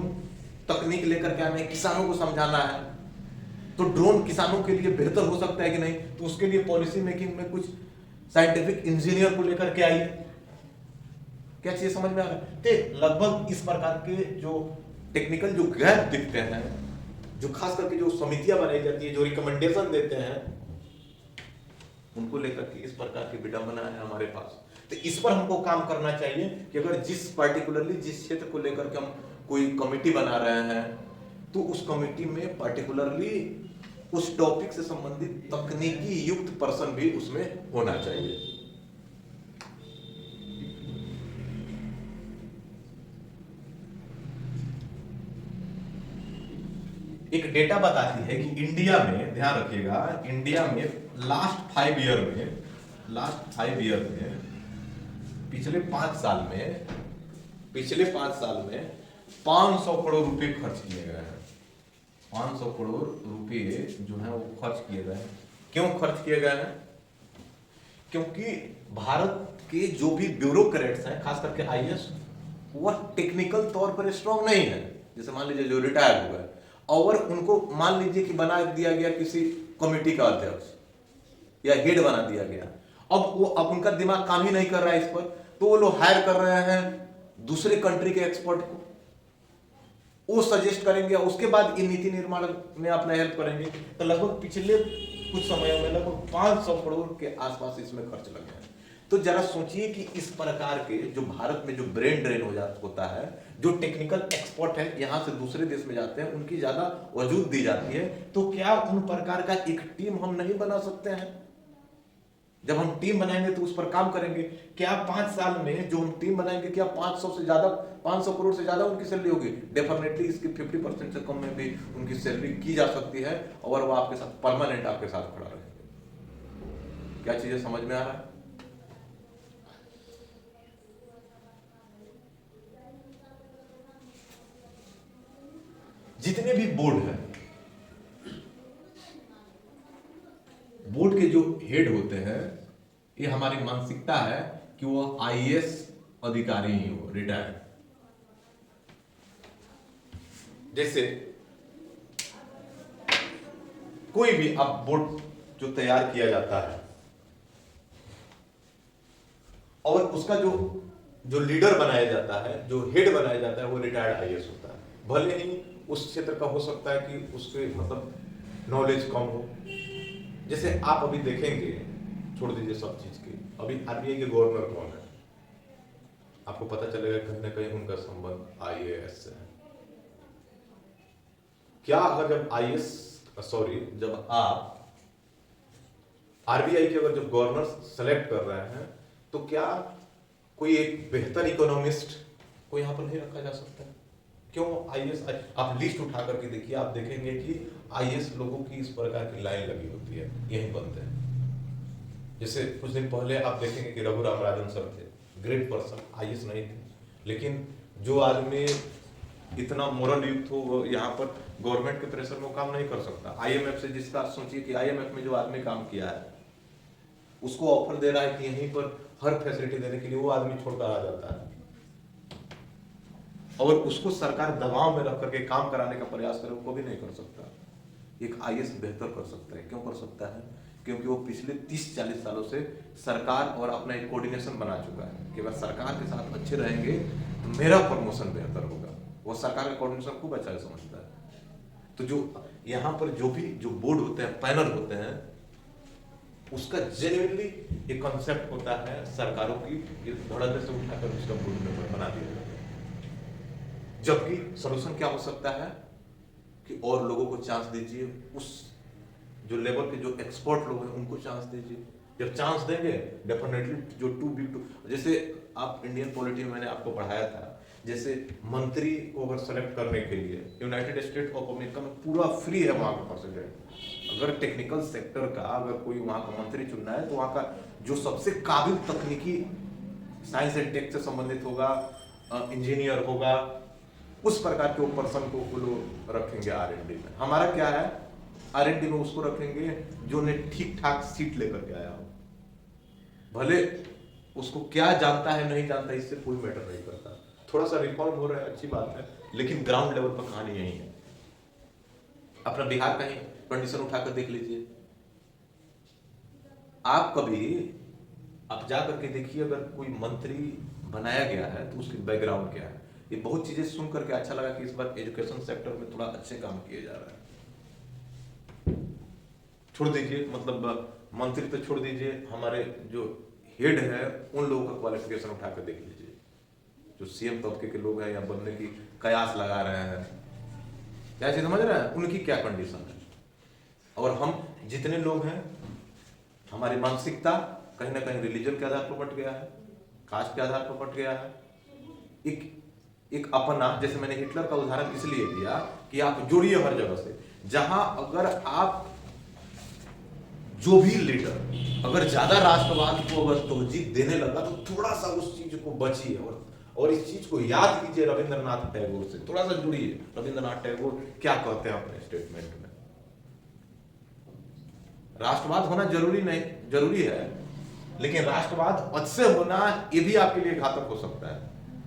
तकनीक लेकर के आना है, किसानों को समझाना है, तो ड्रोन किसानों के लिए बेहतर हो सकता है कि नहीं, तो उसके लिए पॉलिसी मेकिंग में कुछ साइंटिफिक इंजीनियर को लेकर के आइए। क्या चीज समझ में आ रहा है? तो लगभग इस प्रकार के जो टेक्निकल जो गैप दिखते हैं, जो खास करके जो समितियां बनाई जाती है, जो रिकमेंडेशन देते हैं, उनको लेकर के इस प्रकार की विडंबना है हमारे पास। तो इस पर हमको काम करना चाहिए कि अगर जिस क्षेत्र को लेकर के हम कोई कमेटी बना रहे हैं, तो उस कमेटी में पार्टिकुलरली उस टॉपिक से संबंधित तकनीकी युक्त पर्सन भी उसमें होना चाहिए। एक डेटा बताती है कि इंडिया में, ध्यान रखिएगा, इंडिया में लास्ट 5 ईयर में पिछले 5 साल में 500 करोड़ रुपए खर्च किए गए हैं। 500 करोड़ रुपए जो है वो खर्च किए गए हैं। क्यों खर्च किए गए हैं? क्योंकि भारत के जो भी ब्यूरोक्रेट्स हैं, खास करके आईएएस, वह टेक्निकल तौर पर स्ट्रांग नहीं है। जैसे मान लीजिए जो रिटायर हो गए और उनको मान लीजिए कि बना दिया गया किसी कमेटी का अध्यक्ष या हेड बना दिया गया, अब उनका दिमाग काम ही नहीं कर रहा है इस पर, तो वो लोग हायर कर रहे हैं दूसरे कंट्री के एक्सपर्ट को, वो सजेस्ट करेंगे, उसके बाद इन नीति निर्माण में अपना हेल्प करेंगे। तो लगभग पिछले कुछ समयों में लगभग 500 करोड़ के आसपास इसमें खर्च लगे हैं। तो जरा सोचिए कि इस प्रकार के जो भारत में जो ब्रेन ड्रेन होता है, जो टेक्निकल एक्सपर्ट है यहां से दूसरे देश में जाते हैं, उनकी ज्यादा वजूद दी जाती है, तो क्या उन प्रकार का एक टीम हम नहीं बना सकते हैं? जब हम टीम बनाएंगे तो उस पर काम करेंगे। क्या 5 साल में जो हम टीम बनाएंगे, क्या 500 करोड़ से ज्यादा उनकी सैलरी होगी? डेफिनेटली इसकी 50% से कम में भी उनकी सैलरी की जा सकती है, और वो आपके साथ परमानेंट आपके साथ खड़ा रहेंगे। क्या चीजें समझ में आ रहा है? जितने भी बोर्ड है, बोर्ड के जो हेड होते हैं, ये हमारी मानसिकता है कि वो आईएएस अधिकारी ही हो, रिटायर्ड। जैसे कोई भी अब बोर्ड जो तैयार किया जाता है और उसका जो लीडर बनाया जाता है, जो हेड बनाया जाता है, वो रिटायर्ड आईएएस होता है। भले ही उस क्षेत्र का हो सकता है कि उसके मतलब नॉलेज कम हो। जैसे आप अभी देखेंगे, छोड़ दीजिए सब चीज की, अभी आरबीआई के गवर्नर कौन है? आपको पता चलेगा कहीं ना कहीं उनका संबंध आईएएस से है। क्या अगर जब आप आरबीआई के अगर जब गवर्नर सेलेक्ट कर रहे हैं, तो क्या कोई एक बेहतर इकोनॉमिस्ट को यहां पर नहीं रखा जा सकता है? क्यों आईएएस? आप लिस्ट उठा करके देखिए, आप देखेंगे कि आईएएस लोगों की इस प्रकार की लाइन लगी होती है, यही बनते हैं। जैसे कुछ दिन पहले आप देखेंगे कि रघुराम राजन सर थे, ग्रेट पर्सन, आईएएस नहीं थे, लेकिन जो आदमी इतना मोरल युक्त हो, वो यहाँ पर गवर्नमेंट के प्रेशर में काम नहीं कर सकता। आईएमएफ से जिसका सोचिए कि आईएमएफ में जो आदमी काम किया है, उसको ऑफर दे रहा है कि यहीं पर हर फैसिलिटी देने के लिए वो आदमी छोड़कर आ जाता है, और उसको सरकार दबाव में रख करके काम कराने का प्रयास करे, वो भी नहीं कर सकता। एक आईएएस बेहतर कर सकता है। क्यों कर सकता है? क्योंकि वो पिछले 30-40 सालों से सरकार और अपना एक कोऑर्डिनेशन बना चुका है कि अगर सरकार के साथ अच्छे रहेंगे तो मेरा प्रमोशन बेहतर होगा। वो सरकार का कोऑर्डिनेशन खूब अच्छा समझता है। तो जो यहाँ पर जो बोर्ड होते हैं, पैनल होते हैं, उसका जेन्युइनली एक कॉन्सेप्ट होता है सरकारों की, धड़ल्ले से उठाकर उसका बोर्ड मेंबर बना दिया जाता है। जबकि सॉल्यूशन क्या हो सकता है कि और लोगों को चांस दीजिए, उस जो लेवल के जो एक्सपर्ट लोग हैं उनको चांस दीजिए। जब चांस देंगे डेफिनेटली जो टू बिग टू, जैसे आप इंडियन पॉलिटी में मैंने आपको पढ़ाया था, जैसे मंत्री को अगर सेलेक्ट करने के लिए यूनाइटेड स्टेट ऑफ अमेरिका में पूरा फ्री है वहां का प्रेसिडेंट। अगर टेक्निकल सेक्टर का अगर कोई वहां का मंत्री चुनना है तो वहां का जो सबसे काबिल तकनीकी साइंस एंड टेक से संबंधित होगा, इंजीनियर होगा, उस प्रकार के पर्सन को वो लोग रखेंगे R&D में। हमारा क्या है, R&D में उसको रखेंगे जो ने ठीक ठाक सीट लेकर के आया हो। भले उसको क्या जानता है नहीं जानता इससे कोई मैटर नहीं करता। थोड़ा सा रिफॉर्म हो रहा है, अच्छी बात है, लेकिन ग्राउंड लेवल पर कहानी यही है। अपना बिहार का ही कंडीशन उठाकर देख लीजिए। आप कभी आप जा करके देखिए, अगर कोई मंत्री बनाया गया है तो उसकी बैकग्राउंड क्या है। ये बहुत चीजें सुन करके अच्छा लगा कि इस बार एजुकेशन सेक्टर में थोड़ा अच्छे काम किए जा रहा है। छोड़ दीजिए, मतलब मंत्री तो छोड़ दीजिए, हमारे जो हेड है उन लोगों का क्वालिफिकेशन उठाकर देख लीजिए। जो सीएम तबके के लोग हैं या बनने की कयास लगा रहे हैं, क्या चीज समझ रहे हैं, उनकी क्या कंडीशन है। और हम जितने लोग हैं, हमारी मानसिकता कहीं ना कहीं रिलीजन के आधार पर बट गया है, कास्ट के आधार पर बट गया है। एक अपना, जैसे मैंने हिटलर का उदाहरण इसलिए दिया कि आप जोड़िए हर जगह से, जहां अगर आप जो भी लीडर अगर ज्यादा राष्ट्रवाद को अगर तवजीह देने लगा तो थोड़ा सा उस चीज को बचिए और इस चीज को याद कीजिए रविंद्रनाथ टैगोर से, थोड़ा सा जुड़िए। रविंद्रनाथ टैगोर क्या कहते हैं अपने स्टेटमेंट में, राष्ट्रवाद होना जरूरी है, लेकिन राष्ट्रवाद हद से होना ये भी आपके लिए घातक हो सकता है।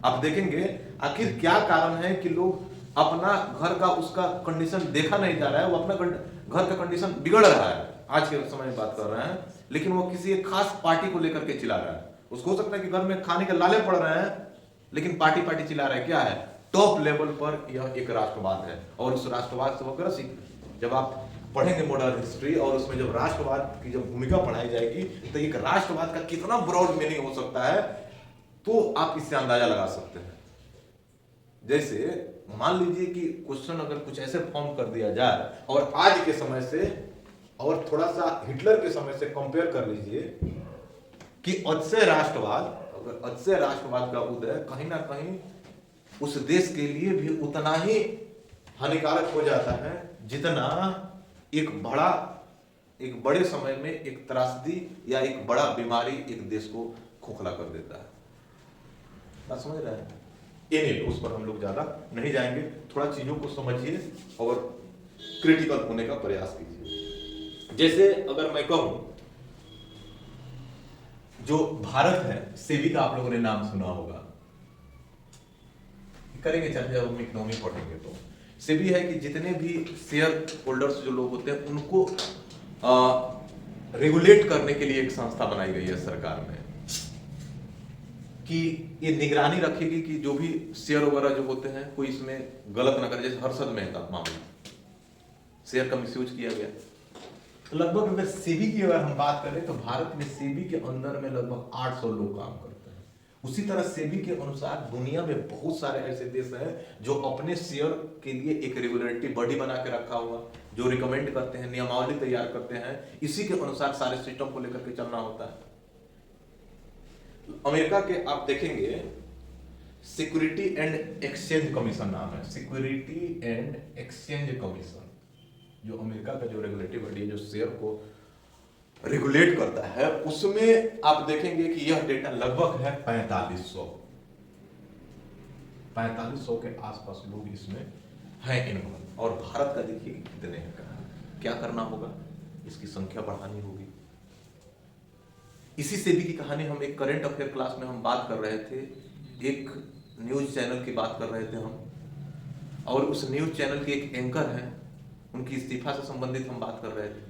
आप देखेंगे आखिर क्या कारण है कि लोग अपना घर का उसका कंडीशन देखा नहीं जा रहा है, वो अपना घर का कंडीशन बिगड़ रहा है, आज के समय में बात कर रहे हैं, लेकिन वो किसी एक खास पार्टी को लेकर के चिल्ला रहा है। उसको हो सकता है कि घर में खाने के लाले पड़ रहे हैं, लेकिन पार्टी चिल्ला रहा है। क्या है, टॉप लेवल पर यह एक राष्ट्रवाद है, और उस राष्ट्रवाद से वो ग्रसित। जब आप पढ़ेंगे मॉडर्न हिस्ट्री और उसमें जब राष्ट्रवाद की जब भूमिका पढ़ाई जाएगी तो एक राष्ट्रवाद का कितना ब्रॉड मीनिंग हो सकता है, तो आप इससे अंदाजा लगा सकते हैं। जैसे मान लीजिए कि क्वेश्चन अगर कुछ ऐसे फॉर्म कर दिया जाए और आज के समय से और थोड़ा सा हिटलर के समय से कंपेयर कर लीजिए कि अतिशय राष्ट्रवाद का उदय कहीं ना कहीं उस देश के लिए भी उतना ही हानिकारक हो जाता है जितना एक बड़े समय में एक त्रासदी या एक बड़ा बीमारी एक देश को खोखला कर देता है। बात समझ रहे हैं? ये नहीं, उस पर हम लोग ज्यादा नहीं जाएंगे। थोड़ा चीजों को समझिए और क्रिटिकल होने का प्रयास कीजिए। जैसे अगर मैं कहूं, जो भारत है, सेबी का आप लोगों ने नाम सुना होगा, करेंगे चर्चा जब हम इकोनॉमी पढ़ेंगे तो। सेबी है कि जितने भी शेयर होल्डर्स जो लोग होते हैं उनको रेगुलेट करने के लिए एक संस्था बनाई गई है सरकार में, कि ये निगरानी रखेगी कि जो भी शेयर वगैरह जो होते हैं कोई इसमें गलत ना करे। जैसे हर्षद मेहता मामला, शेयर का मिसयूज किया गया। तो लगभग अगर सेबी की अगर हम बात करें तो भारत में सेबी के अंदर में लगभग 800 लोग काम करते हैं। उसी तरह सेबी के अनुसार दुनिया में बहुत सारे ऐसे देश हैं जो अपने शेयर के लिए एक रेगुलेटरी बॉडी बना के रखा हुआ, जो रिकमेंड करते हैं, नियमावली तैयार करते हैं, इसी के अनुसार सारे सिस्टम को लेकर के चलना होता है। अमेरिका के आप देखेंगे सिक्योरिटी एंड एक्सचेंज कमीशन नाम है, सिक्योरिटी एंड एक्सचेंज कमीशन, जो अमेरिका का जो रेगुलेटरी बॉडी है जो शेयर को रेगुलेट करता है, उसमें आप देखेंगे कि यह डेटा लगभग है 4500 के आसपास लोग इसमें हैं इन्वॉल्व। और भारत का देखिए कितने हैं। क्या करना होगा, इसकी संख्या बढ़ानी होगी। इसी सेबी की कहानी हम एक करंट अफेयर क्लास में हम बात कर रहे थे, एक न्यूज चैनल की बात कर रहे थे हम, और उस न्यूज चैनल के एक एंकर हैं, उनकी इस्तीफा से संबंधित हम बात कर रहे थे,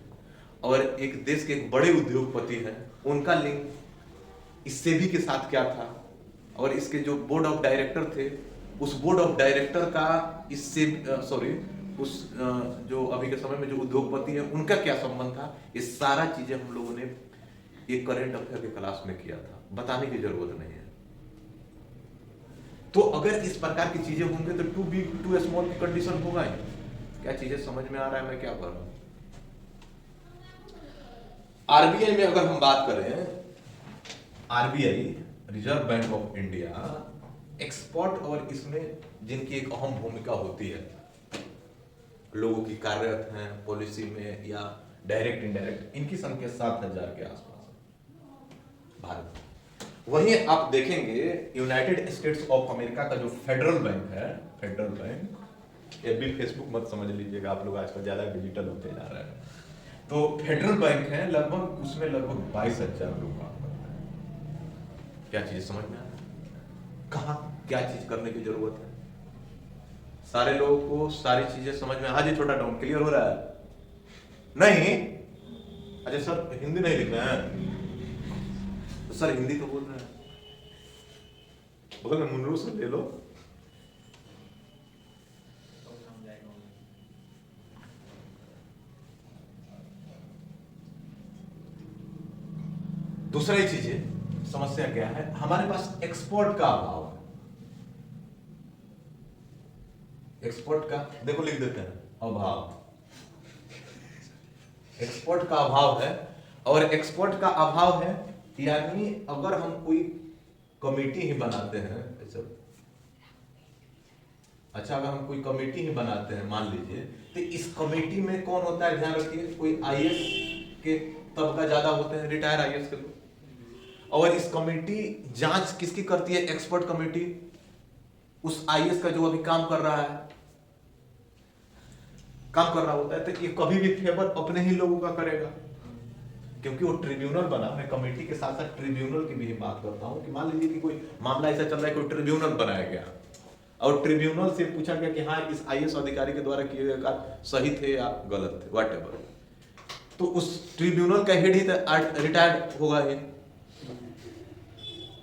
और एक देश के एक बड़े उद्योगपति हैं, उनका लिंक इस सेबी के साथ क्या था, और इसके जो बोर्ड ऑफ डायरेक्टर थे, उस बोर्ड ऑफ डायरेक्टर का इससे उस जो अभी के समय में जो उद्योगपति है उनका क्या संबंध था, ये सारा चीजें हम लोगों ने एक करंट अफेयर के क्लास में किया था, बताने की जरूरत नहीं है। तो अगर इस प्रकार की चीजें होंगे तो टू बिग टू स्मॉल की कंडीशन होगा ही। क्या चीजें समझ में आ रहा है मैं क्या कर रहा हूं? आरबीआई में अगर हम बात करें, RBI reserve bank of India export और इसमें जिनकी एक अहम भूमिका होती है, लोगों की कार्यरत हैं पॉलिसी में या डायरेक्ट इनडायरेक्ट, इनकी संख्या 7,000 के आसपास है भारत में। वहीं आप देखेंगे यूनाइटेड स्टेट्स ऑफ अमेरिका का जो फेडरल बैंक है, फेडरल बैंक, ये भी फेसबुक मत समझ लीजिएगा, आप लोग आजकल ज्यादा डिजिटल होते जा रहे हैं, तो फेडरल बैंक है, लगभग उसमें लगभग 22,000 लोग काम करते हैं। क्या चीज समझ में आ रहा है? कहां क्या चीज करने की जरूरत है? सारे लोगों को सारी चीजें समझ में आ जी, छोटा डाउन क्लियर हो रहा है? नहीं? अच्छा सर हिंदी नहीं लिख रहे हैं तो सर हिंदी तो बोल रहे हैं, बगल में मुन्नू से ले लो। दूसरा ही चीज है, समस्या क्या है, हमारे पास एक्सपोर्ट का अभाव है। एक्सपोर्ट का देखो लिख देते हैं, अभाव, एक्सपोर्ट का अभाव है। और एक्सपोर्ट का अभाव है यानी अगर हम कोई कमेटी ही बनाते हैं, अच्छा अगर हम कोई कमेटी ही बनाते हैं मान लीजिए, तो इस कमेटी में कौन होता है, ध्यान रखिए, कोई आईएएस के तबका ज्यादा होते हैं, रिटायर आईएएस के लोग। और इस कमेटी जांच किसकी करती है? एक्सपर्ट कमेटी, उस आईएएस का जो अभी काम कर रहा होता है, तो ये कभी भी फेवर अपने ही लोगों का करेगा, क्योंकि वो ट्रिब्यूनल बना। मैं कमेटी के साथ साथ ट्रिब्यूनल की भी बात करता हूं कि मान लीजिए कि कोई मामला ऐसा चल रहा है, कोई ट्रिब्यूनल बनाया गया और ट्रिब्यूनल से पूछा गया कि हाँ इस आईएएस अधिकारी के द्वारा किए गए कार्य सही थे या गलत थे, व्हाटएवर, तो उस ट्रिब्यूनल का हेड ही रिटायर्ड होगा ये,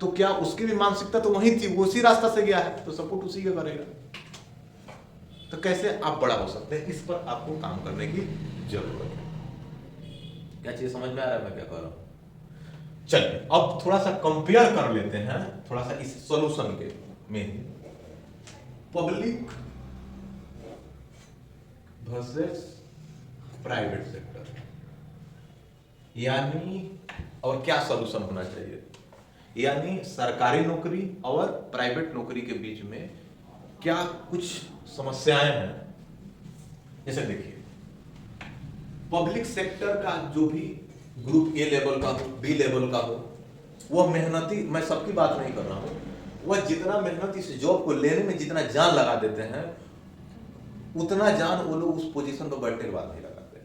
तो क्या उसकी भी मानसिकता तो वही थी, वो उसी रास्ता से गया है, तो सपोर्ट उसी का करेगा। तो कैसे आप बड़ा हो सकते हैं, इस पर आपको काम करने की जरूरत है। क्या चीज समझ में आ रहा है मैं क्या कर रहा हूं? चलिए अब थोड़ा सा कंपेयर कर लेते हैं, थोड़ा सा इस सॉल्यूशन के में, पब्लिक वर्सेस प्राइवेट सेक्टर, यानी और क्या सॉल्यूशन होना चाहिए, यानी सरकारी नौकरी और प्राइवेट नौकरी के बीच में क्या कुछ समस्याएं हैं। जैसे देखिए, पब्लिक सेक्टर का जो भी ग्रुप ए लेवल का हो, बी लेवल का हो, वह मेहनती, मैं सबकी बात नहीं कर रहा हूं, वह जितना मेहनत इस जॉब को लेने में जितना जान लगा देते हैं, उतना जान वो लोग उस पोजीशन पर बैठने के बाद नहीं लगाते।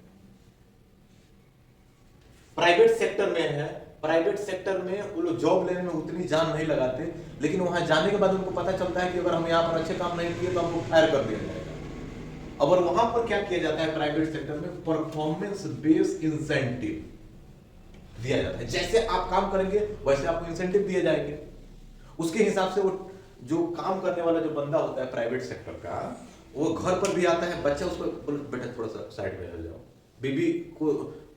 प्राइवेट सेक्टर में है, प्राइवेट सेक्टर में वो लोग जॉब लेने में उतनी जान नहीं लगाते, लेकिन वहां जाने के बाद उनको पता चलता है कि अगर हम यहाँ पर अच्छे काम नहीं किए तो हमको फायर कर दिया जाएगा। और वहां पर क्या किया जाता है प्राइवेट सेक्टर में, परफॉर्मेंस बेस्ड इंसेंटिव दिया जाता है, जैसे आप काम करेंगे वैसे आपको इंसेंटिव दिए जाएंगे। उसके हिसाब से वो जो काम करने वाला जो बंदा होता है प्राइवेट सेक्टर का, वो घर पर भी आता है, बच्चा उसको बोले बेटा थोड़ा सा साइड में हट जाओ, बीबी को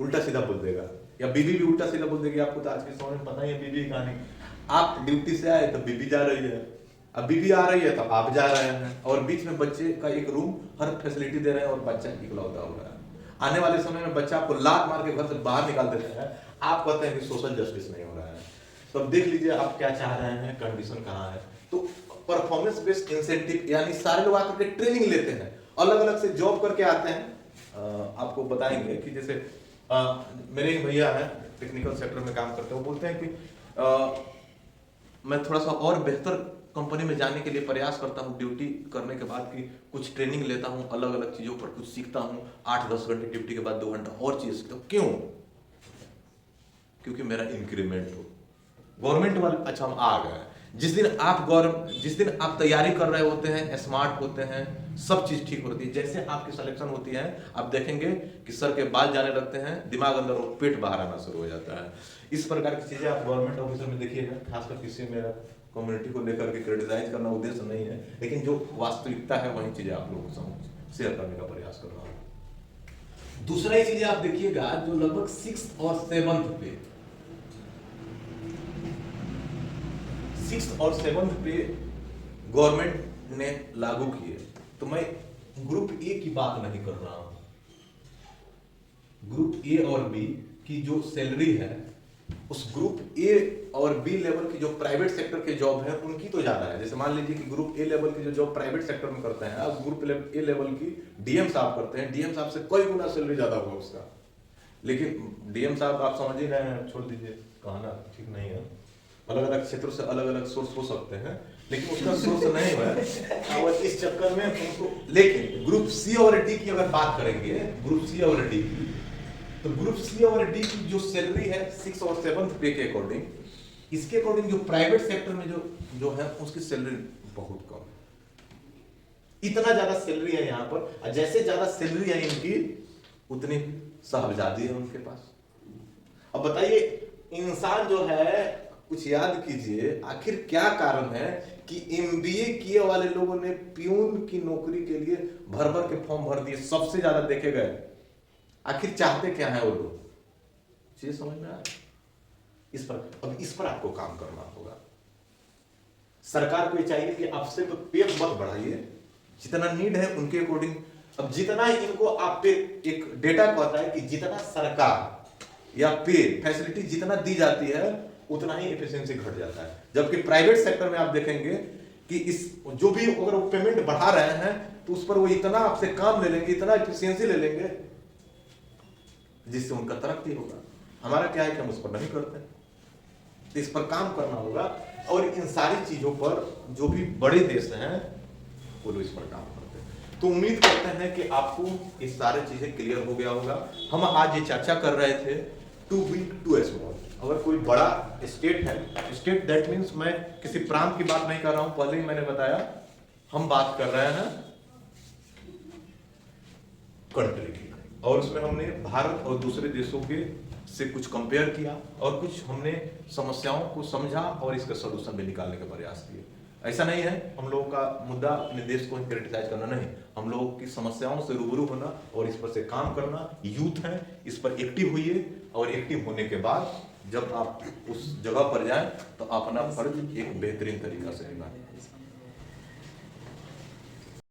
उल्टा सीधा बोल देगा, या बीबी भी उल्टा सीधा बोल देगी। आपको तो आज के समय में पता ही है बीबी का नहीं, आप ड्यूटी से आए तो बीबी जा रही है, अब बीबी आ रही है तो आप जा रहे हैं, और बीच में बच्चे का एक रूम हर फैसिलिटी दे रहे हैं और बच्चा इकलौता हो रहा है। आने वाले समय में बच्चा आपको लात मार के घर से बाहर निकाल देते हैं, आप कहते हैं कि सोशल जस्टिस नहीं हो रहा है। तो अब देख लीजिए आप क्या चाह रहे हैं, कंडीशन कहाँ है। तो परफॉर्मेंस बेस्ड इंसेंटिव, यानी सारे लोग आकर के ट्रेनिंग लेते हैं, अलग अलग से जॉब करके आते हैं। आपको बताएंगे कि जैसे मेरे एक भैया हैं टेक्निकल सेक्टर में काम करते हैं, वो बोलते हैं कि मैं थोड़ा सा और बेहतर कंपनी में जाने के लिए प्रयास करता हूँ ड्यूटी करने के बाद, कि कुछ ट्रेनिंग लेता हूँ, अलग अलग चीजों पर कुछ सीखता हूँ, 8-10 घंटे ड्यूटी के बाद 2 घंटा और चीज सीखता हूँ। क्यों? क्योंकि मेरा इंक्रीमेंट हो। गवर्नमेंट वाले अच्छा हम आ गए, जिस दिन आप तैयारी कर रहे होते हैं, स्मार्ट होते हैं, सब चीज ठीक होती है, जैसे आपकी सिलेक्शन होती है आप देखेंगे कि सर के बाल जाने लगते हैं, दिमाग अंदर और पेट बाहर आना शुरू हो जाता है। इस प्रकार की चीजें आप गवर्नमेंट ऑफिसर में देखिएगा, खासकर किसी मेरा कम्युनिटी को लेकर के क्रिटिसाइज करना उद्देश्य नहीं है, लेकिन जो वास्तविकता है वही चीजें आप लोगों को शेयर करने का प्रयास कर रहा हूं। दूसरा ही चीजें आप देखिएगा जो लगभग 6th और 7th पे गवर्नमेंट ने लागू किए। तो मैं ग्रुप ए की बात नहीं कर रहा हूं, ग्रुप ए और बी की जो सैलरी है उस ग्रुप ए और बी लेवल की जो प्राइवेट सेक्टर के जॉब है उनकी तो ज्यादा है। जैसे मान लीजिए कि ग्रुप ए लेवल की जो जॉब प्राइवेट सेक्टर में करते हैं, अब ग्रुप ए लेवल की डीएम साहब करते हैं, डीएम साहब से कई गुना सैलरी ज्यादा होगा उसका। लेकिन डीएम साहब आप समझ ही रहे हैं, छोड़ दीजिए, कहना ठीक नहीं है, अलग अलग क्षेत्रों से अलग अलग सोर्स हो सकते हैं, लेकिन उसका सोर्स नहीं है और इस चक्कर में उनको। लेकिन ग्रुप सी और डी की अगर बात करेंगे, ग्रुप सी और डी की, तो ग्रुप सी और डी की जो सैलरी है 6th और 7th पे के अकॉर्डिंग, इसके अकॉर्डिंग जो प्राइवेट सेक्टर में जो है उसकी सैलरी बहुत कम है। इतना ज्यादा सैलरी है यहाँ पर, जैसे ज्यादा सैलरी है इनकी उतनी साहबजादी है उनके पास। अब बताइए, इंसान जो है, कुछ याद कीजिए, आखिर क्या कारण है कि एमबीए किए वाले लोगों ने प्यून की नौकरी के लिए भर भर के फॉर्म भर दिए, सबसे ज्यादा देखे गए। आखिर चाहते क्या है वो लोग, चीज समझ में आया? इस पर आपको काम करना होगा। सरकार को ये चाहिए कि आपसे तो पे मत बढ़ाइए, जितना नीड है उनके अकॉर्डिंग। अब जितना इनको आप पे, एक डेटा कहता है कि जितना सरकार या पे फैसिलिटी जितना दी जाती है उतना ही एफिशिएंसी घट जाता है। जबकि प्राइवेट सेक्टर में आप देखेंगे कि इस जो भी अगर वो पेमेंट बढ़ा रहे हैं तो उस पर वो इतना आपसे काम ले लेंगे, इतना एफिशिएंसी ले लेंगे जिससे उनका तरक्की होगा। हमारा क्या है कि हम उस पर नहीं करते, तो इस पर काम करना होगा। और इन सारी चीजों पर जो भी बड़े देश हैं वो लोग इस पर काम करते हैं। तो उम्मीद करते हैं कि आपको ये सारी चीजें क्लियर हो गया होगा। हम आज ये चर्चा कर रहे थे टू बिग टू स्मॉल। अगर कोई बड़ा स्टेट है, स्टेट दैट मीन्स, मैं किसी प्रांत की बात नहीं कर रहा हूं, पहले ही मैंने बताया, हम बात कर रहे हैं कंट्री की, और उसमें हमने भारत और दूसरे देशों के से कुछ कंपेयर किया और कुछ हमने समस्याओं को समझा और इसका सलूशन भी निकालने का प्रयास किए। ऐसा नहीं है हम लोगों का मुद्दा अपने देश को क्रिटिसाइज करना नहीं, हम लोगों की समस्याओं से रूबरू होना और इस पर से काम करना। यूथ है, इस पर एक्टिव हुइए, और एक्टिव होने के बाद जब आप उस जगह पर जाएं तो अपना फर्ज एक बेहतरीन तरीका से निभाएं।